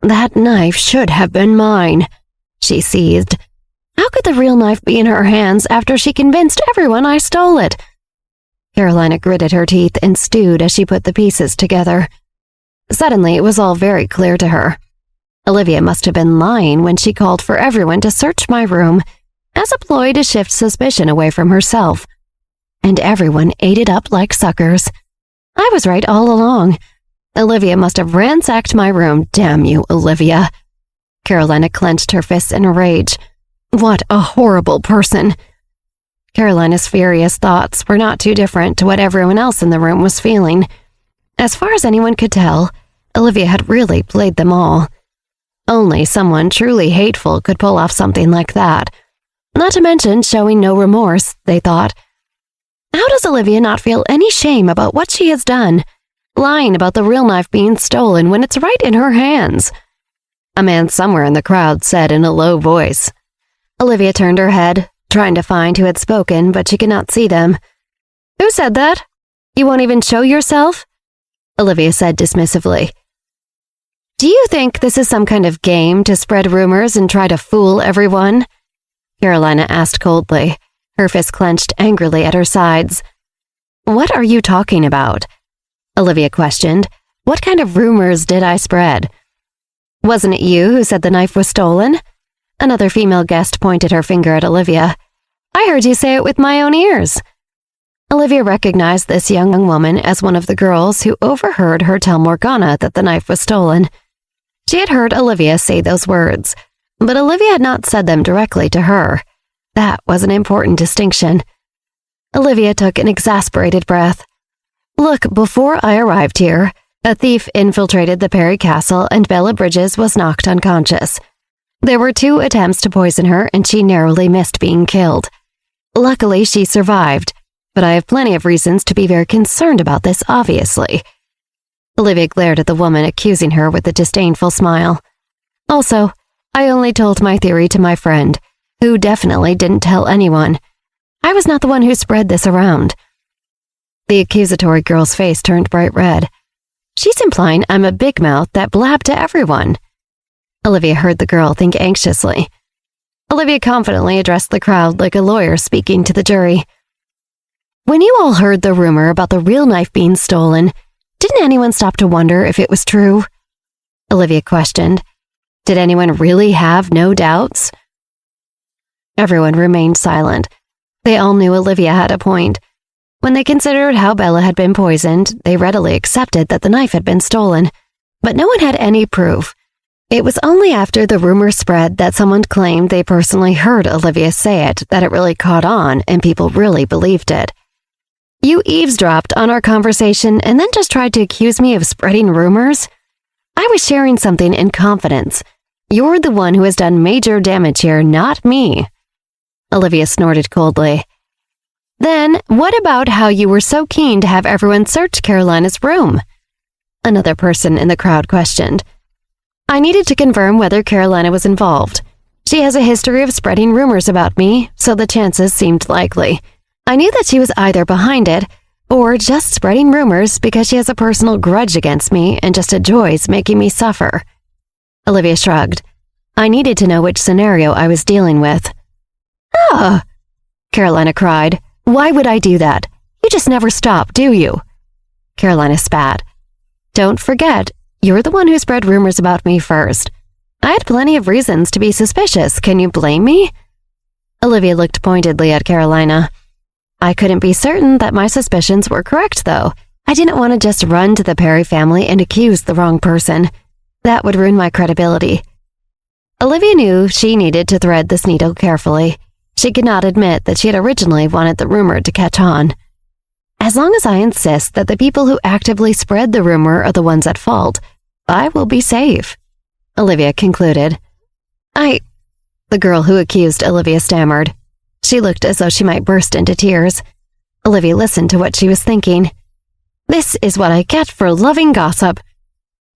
"That knife should have been mine," she seethed. "How could the real knife be in her hands after she convinced everyone I stole it?" Carolina gritted her teeth and stewed as she put the pieces together. Suddenly, it was all very clear to her. Olivia must have been lying when she called for everyone to search my room as a ploy to shift suspicion away from herself. And everyone ate it up like suckers. I was right all along. Olivia must have ransacked my room. Damn you, Olivia. Carolina clenched her fists in a rage. What a horrible person. Carolina's furious thoughts were not too different to what everyone else in the room was feeling. As far as anyone could tell, Olivia had really played them all. Only someone truly hateful could pull off something like that. Not to mention showing no remorse, they thought. How does Olivia not feel any shame about what she has done? Lying about the real knife being stolen when it's right in her hands. A man somewhere in the crowd said in a low voice. Olivia turned her head, trying to find who had spoken, but she could not see them. Who said that? You won't even show yourself? Olivia said dismissively. Do you think this is some kind of game to spread rumors and try to fool everyone? Carolina asked coldly, her fist clenched angrily at her sides. What are you talking about? Olivia questioned. What kind of rumors did I spread? Wasn't it you who said the knife was stolen? Another female guest pointed her finger at Olivia. I heard you say it with my own ears. Olivia recognized this young woman as one of the girls who overheard her tell Morgana that the knife was stolen. She had heard Olivia say those words, but Olivia had not said them directly to her. That was an important distinction. Olivia took an exasperated breath. Look, before I arrived here, a thief infiltrated the Perry Castle and Bella Bridges was knocked unconscious. There were 2 attempts to poison her and she narrowly missed being killed. Luckily, she survived, but I have plenty of reasons to be very concerned about this, obviously. Olivia glared at the woman, accusing her with a disdainful smile. Also, I only told my theory to my friend, who definitely didn't tell anyone. I was not the one who spread this around. The accusatory girl's face turned bright red. She's implying I'm a big mouth that blabbed to everyone. Olivia heard the girl think anxiously. Olivia confidently addressed the crowd like a lawyer speaking to the jury. When you all heard the rumor about the real knife being stolen, didn't anyone stop to wonder if it was true? Olivia questioned. Did anyone really have no doubts? Everyone remained silent. They all knew Olivia had a point. When they considered how Bella had been poisoned, they readily accepted that the knife had been stolen, but no one had any proof. It was only after the rumor spread that someone claimed they personally heard Olivia say it that it really caught on and people really believed it. You eavesdropped on our conversation and then just tried to accuse me of spreading rumors? I was sharing something in confidence. You're the one who has done major damage here, not me. Olivia snorted coldly. Then, what about how you were so keen to have everyone search Carolina's room? Another person in the crowd questioned. I needed to confirm whether Carolina was involved. She has a history of spreading rumors about me, so the chances seemed likely. I knew that she was either behind it, or just spreading rumors because she has a personal grudge against me and just enjoys making me suffer. Olivia shrugged. I needed to know which scenario I was dealing with. Ah, Carolina cried. Why would I do that? You just never stop, do you? Carolina spat. Don't forget, you're the one who spread rumors about me first. I had plenty of reasons to be suspicious. Can you blame me? Olivia looked pointedly at Carolina. I couldn't be certain that my suspicions were correct, though. I didn't want to just run to the Perry family and accuse the wrong person. That would ruin my credibility. Olivia knew she needed to thread this needle carefully. She could not admit that she had originally wanted the rumor to catch on. As long as I insist that the people who actively spread the rumor are the ones at fault, I will be safe, Olivia concluded. The girl who accused Olivia stammered. She looked as though she might burst into tears. Olivia listened to what she was thinking. This is what I get for loving gossip.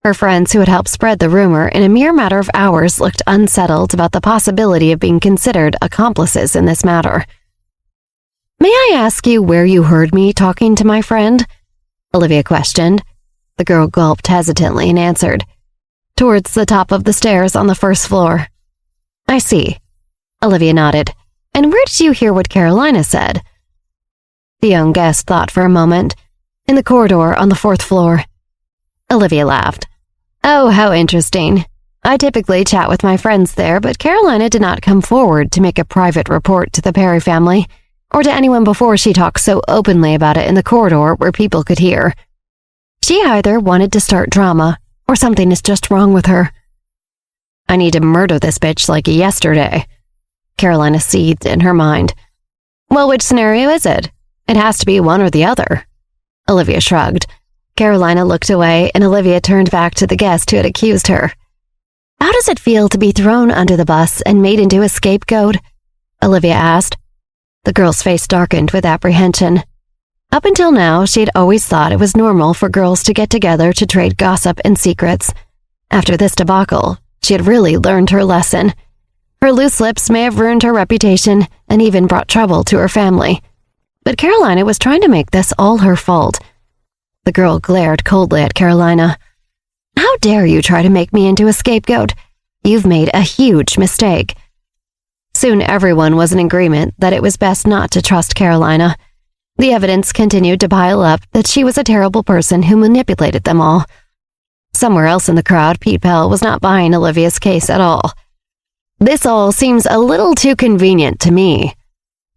Her friends who had helped spread the rumor in a mere matter of hours looked unsettled about the possibility of being considered accomplices in this matter. May I ask you where you heard me talking to my friend? Olivia questioned. The girl gulped hesitantly and answered. Towards the top of the stairs on the first floor. I see. Olivia nodded. And where did you hear what Carolina said? The young guest thought for a moment. In the corridor on the fourth floor. Olivia laughed. Oh, how interesting. I typically chat with my friends there, but Carolina did not come forward to make a private report to the Perry family, or to anyone before she talked so openly about it in the corridor where people could hear. She either wanted to start drama, or something is just wrong with her. I need to murder this bitch like yesterday. Carolina seethed in her mind. Well, which scenario is it? It has to be one or the other. Olivia shrugged. Carolina looked away, and Olivia turned back to the guest who had accused her. How does it feel to be thrown under the bus and made into a scapegoat? Olivia asked. The girl's face darkened with apprehension. Up until now, she had always thought it was normal for girls to get together to trade gossip and secrets. After this debacle, she had really learned her lesson. Her loose lips may have ruined her reputation and even brought trouble to her family. But Carolina was trying to make this all her fault. The girl glared coldly at Carolina. How dare you try to make me into a scapegoat? You've made a huge mistake. Soon everyone was in agreement that it was best not to trust Carolina. The evidence continued to pile up that she was a terrible person who manipulated them all. Somewhere else in the crowd, Pete Pell was not buying Olivia's case at all. This all seems a little too convenient to me,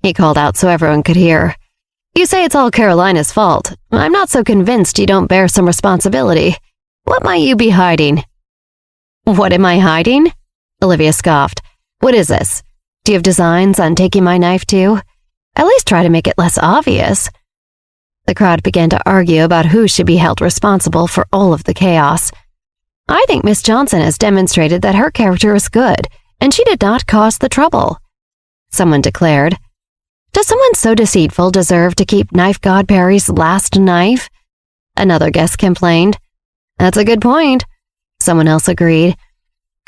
he called out so everyone could hear. You say it's all Carolina's fault. I'm not so convinced you don't bear some responsibility. What might you be hiding? What am I hiding? Olivia scoffed. What is this? Do you have designs on taking my knife too? At least try to make it less obvious. The crowd began to argue about who should be held responsible for all of the chaos. I think Miss Johnson has demonstrated that her character is good, and she did not cause the trouble. Someone declared. Does someone so deceitful deserve to keep Knife God Perry's last knife? Another guest complained. That's a good point. Someone else agreed.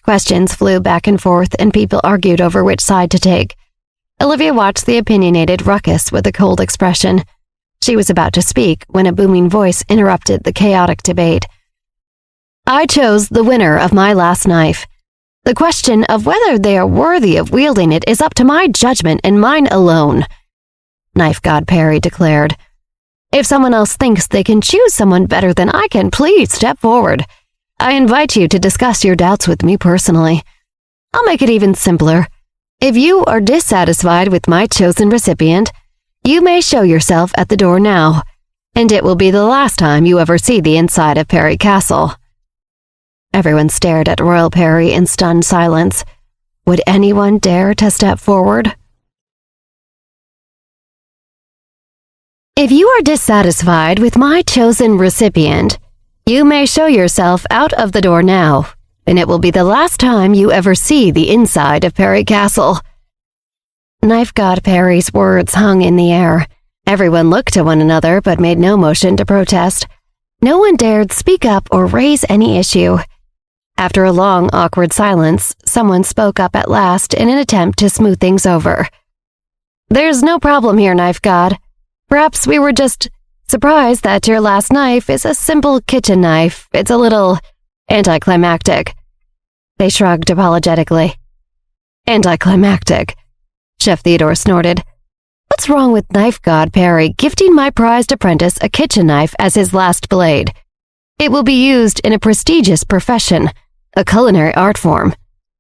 Questions flew back and forth, and people argued over which side to take. Olivia watched the opinionated ruckus with a cold expression. She was about to speak when a booming voice interrupted the chaotic debate. I chose the winner of my last knife. The question of whether they are worthy of wielding it is up to my judgment and mine alone, Knife God Perry declared. If someone else thinks they can choose someone better than I can, please step forward. I invite you to discuss your doubts with me personally. I'll make it even simpler. If you are dissatisfied with my chosen recipient, you may show yourself at the door now, and it will be the last time you ever see the inside of Perry Castle. Everyone stared at Royal Perry in stunned silence. Would anyone dare to step forward? If you are dissatisfied with my chosen recipient, you may show yourself out of the door now, and it will be the last time you ever see the inside of Perry Castle. Knife God Perry's words hung in the air. Everyone looked at one another but made no motion to protest. No one dared speak up or raise any issue. After a long, awkward silence, someone spoke up at last in an attempt to smooth things over. There's no problem here, Knife God. Perhaps we were just surprised that your last knife is a simple kitchen knife. It's a little anticlimactic. They shrugged apologetically. Anticlimactic, Chef Theodore snorted. What's wrong with Knife God Perry gifting my prized apprentice a kitchen knife as his last blade? It will be used in a prestigious profession, a culinary art form.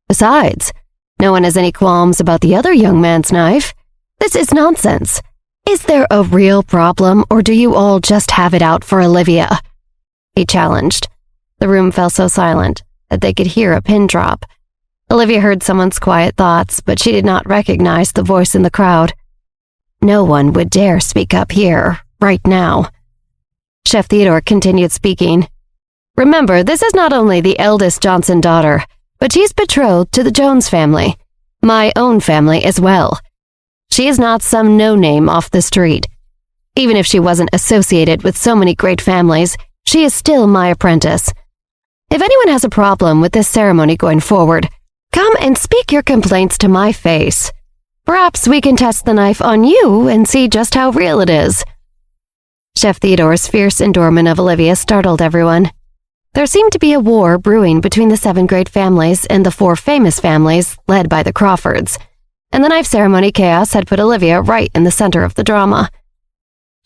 Besides, no one has any qualms about the other young man's knife. This is nonsense. Is there a real problem, or do you all just have it out for Olivia? He challenged. The room fell so silent that they could hear a pin drop. Olivia heard someone's quiet thoughts, but she did not recognize the voice in the crowd. No one would dare speak up here, right now. Chef Theodore continued speaking. Remember, this is not only the eldest Johnson daughter, but she's betrothed to the Jones family. My own family as well. She is not some no-name off the street. Even if she wasn't associated with so many great families, she is still my apprentice. If anyone has a problem with this ceremony going forward, come and speak your complaints to my face. Perhaps we can test the knife on you and see just how real it is. Chef Theodore's fierce endorment of Olivia startled everyone. There seemed to be a war brewing between the 7 great families and the 4 famous families led by the Crawfords, and the knife ceremony chaos had put Olivia right in the center of the drama.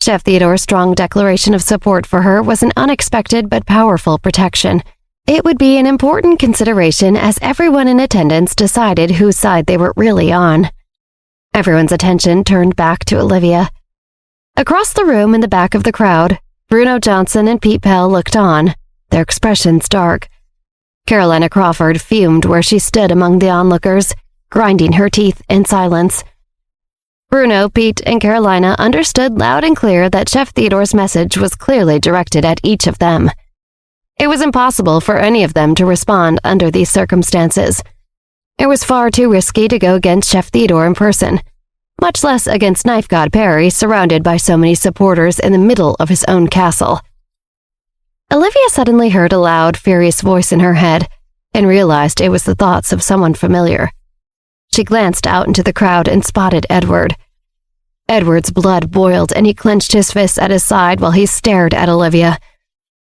Chef Theodore's strong declaration of support for her was an unexpected but powerful protection. It would be an important consideration as everyone in attendance decided whose side they were really on. Everyone's attention turned back to Olivia. Across the room in the back of the crowd, Bruno Johnson and Pete Pell looked on, their expressions dark. Carolina Crawford fumed where she stood among the onlookers, grinding her teeth in silence. Bruno, Pete, and Carolina understood loud and clear that Chef Theodore's message was clearly directed at each of them. It was impossible for any of them to respond under these circumstances. It was far too risky to go against Chef Theodore in person, much less against Knife God Perry, surrounded by so many supporters in the middle of his own castle. Olivia suddenly heard a loud, furious voice in her head and realized it was the thoughts of someone familiar. She glanced out into the crowd and spotted Edward. Edward's blood boiled and he clenched his fists at his side while he stared at Olivia.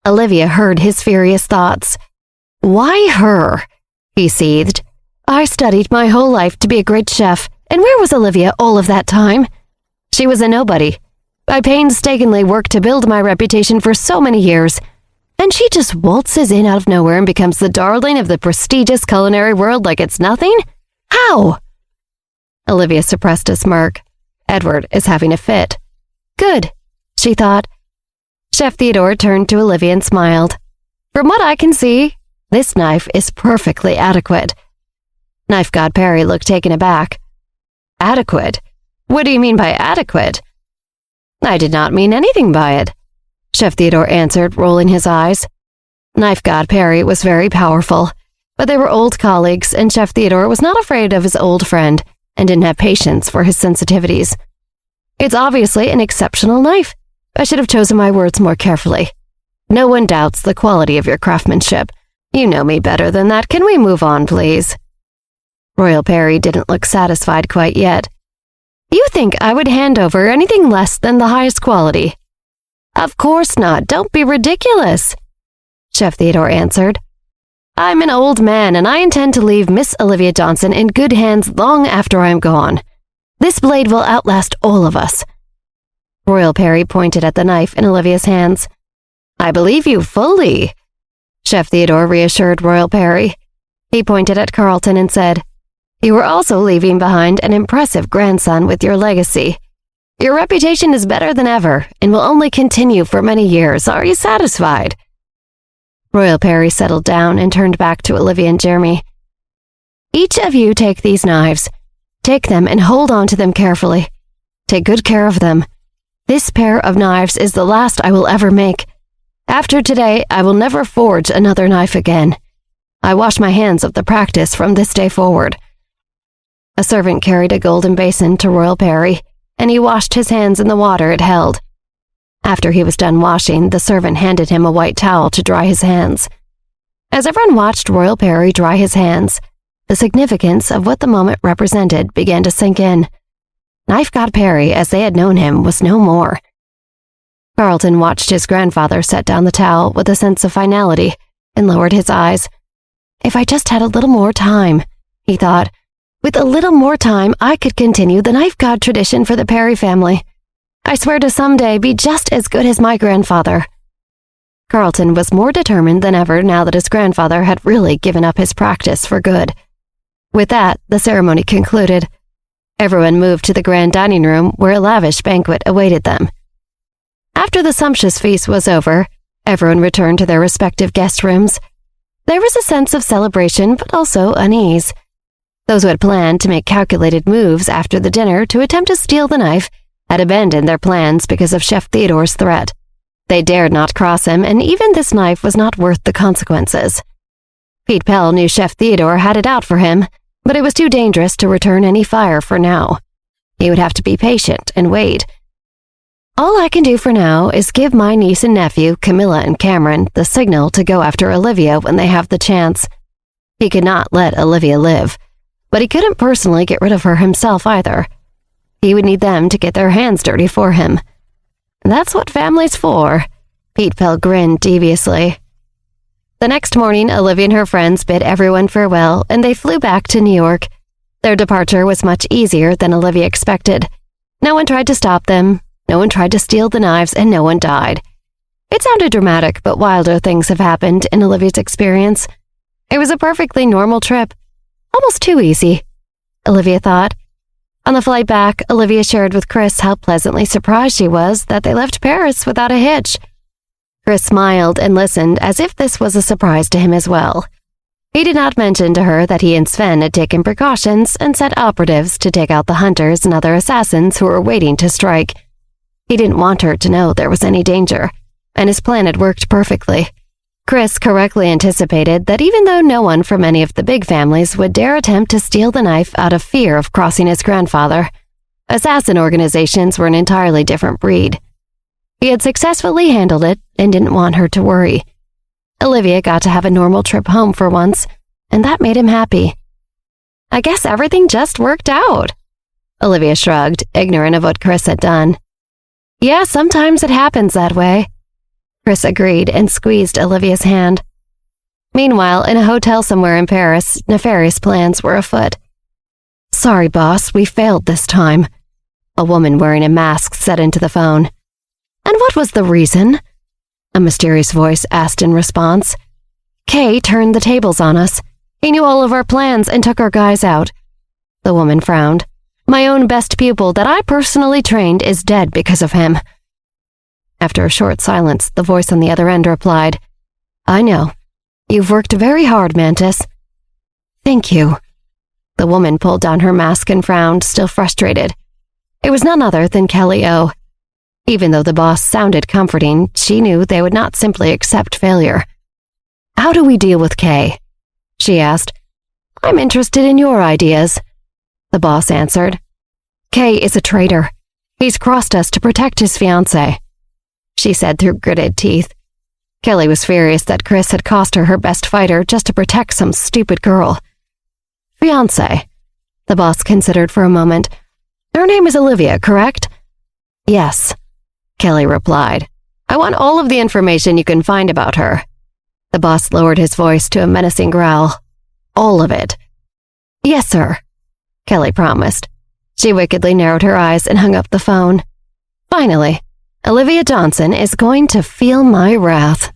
Olivia heard his furious thoughts. Why her? He seethed. I studied my whole life to be a great chef, and where was Olivia all of that time? She was a nobody. I painstakingly worked to build my reputation for so many years, and she just waltzes in out of nowhere and becomes the darling of the prestigious culinary world like it's nothing? How? Olivia suppressed a smirk. Edward is having a fit. Good, she thought. Chef Theodore turned to Olivia and smiled. From what I can see, this knife is perfectly adequate. Knife God Perry looked taken aback. Adequate? What do you mean by adequate? I did not mean anything by it, Chef Theodore answered, rolling his eyes. Knife God Perry was very powerful, but they were old colleagues, and Chef Theodore was not afraid of his old friend and didn't have patience for his sensitivities. It's obviously an exceptional knife. I should have chosen my words more carefully. No one doubts the quality of your craftsmanship. You know me better than that. Can we move on, please? Royal Perry didn't look satisfied quite yet. You think I would hand over anything less than the highest quality? Of course not. Don't be ridiculous, Chef Theodore answered. I'm an old man, and I intend to leave Miss Olivia Johnson in good hands long after I am gone. This blade will outlast all of us. Royal Perry pointed at the knife in Olivia's hands. I believe you fully, Chef Theodore reassured Royal Perry. He pointed at Carlton and said, You are also leaving behind an impressive grandson with your legacy. Your reputation is better than ever and will only continue for many years. Are you satisfied? Royal Perry settled down and turned back to Olivia and Jeremy. Each of you take these knives. Take them and hold on to them carefully. Take good care of them. This pair of knives is the last I will ever make. After today, I will never forge another knife again. I wash my hands of the practice from this day forward. A servant carried a golden basin to Royal Perry, and he washed his hands in the water it held. After he was done washing, the servant handed him a white towel to dry his hands. As everyone watched Royal Perry dry his hands, the significance of what the moment represented began to sink in. Knife God Perry, as they had known him, was no more. Carlton watched his grandfather set down the towel with a sense of finality and lowered his eyes. If I just had a little more time, he thought. With a little more time, I could continue the knife god tradition for the Perry family. I swear to someday be just as good as my grandfather. Carlton was more determined than ever now that his grandfather had really given up his practice for good. With that, the ceremony concluded. Everyone moved to the grand dining room where a lavish banquet awaited them. After the sumptuous feast was over, everyone returned to their respective guest rooms. There was a sense of celebration but also unease. Those who had planned to make calculated moves after the dinner to attempt to steal the knife had abandoned their plans because of Chef Theodore's threat. They dared not cross him, and even this knife was not worth the consequences. Pete Pell knew Chef Theodore had it out for him, but it was too dangerous to return any fire for now. He would have to be patient and wait. All I can do for now is give my niece and nephew, Camilla and Cameron, the signal to go after Olivia when they have the chance. He could not let Olivia live, but he couldn't personally get rid of her himself either. He would need them to get their hands dirty for him. That's what family's for. Pete Pell grinned deviously. The next morning, Olivia and her friends bid everyone farewell, and they flew back to New York. Their departure was much easier than Olivia expected. No one tried to stop them, no one tried to steal the knives, and no one died. It sounded dramatic, but wilder things have happened in Olivia's experience. It was a perfectly normal trip. Almost too easy, Olivia thought. On the flight back, Olivia shared with Chris how pleasantly surprised she was that they left Paris without a hitch. Chris smiled and listened as if this was a surprise to him as well. He did not mention to her that he and Sven had taken precautions and sent operatives to take out the hunters and other assassins who were waiting to strike. He didn't want her to know there was any danger, and his plan had worked perfectly. Chris correctly anticipated that even though no one from any of the big families would dare attempt to steal the knife out of fear of crossing his grandfather, assassin organizations were an entirely different breed. He had successfully handled it and didn't want her to worry. Olivia got to have a normal trip home for once, and that made him happy. I guess everything just worked out. Olivia shrugged, ignorant of what Chris had done. Yeah, sometimes it happens that way. Chris agreed and squeezed Olivia's hand. Meanwhile, in a hotel somewhere in Paris, nefarious plans were afoot. Sorry, boss, we failed this time. A woman wearing a mask said into the phone. And what was the reason? A mysterious voice asked in response. Kay turned the tables on us. He knew all of our plans and took our guys out. The woman frowned. My own best pupil that I personally trained is dead because of him. After a short silence, the voice on the other end replied, I know. You've worked very hard, Mantis. Thank you. The woman pulled down her mask and frowned, still frustrated. It was none other than Kelly O. Even though the boss sounded comforting, she knew they would not simply accept failure. How do we deal with Kay? She asked. I'm interested in your ideas. The boss answered. Kay is a traitor. He's crossed us to protect his fiancée, she said through gritted teeth. Kelly was furious that Chris had cost her best fighter just to protect some stupid girl. Fiancé, the boss considered for a moment. Her name is Olivia, correct? Yes, Kelly replied. I want all of the information you can find about her. The boss lowered his voice to a menacing growl. All of it. Yes, sir, Kelly promised. She wickedly narrowed her eyes and hung up the phone. Finally, Olivia Johnson is going to feel my wrath.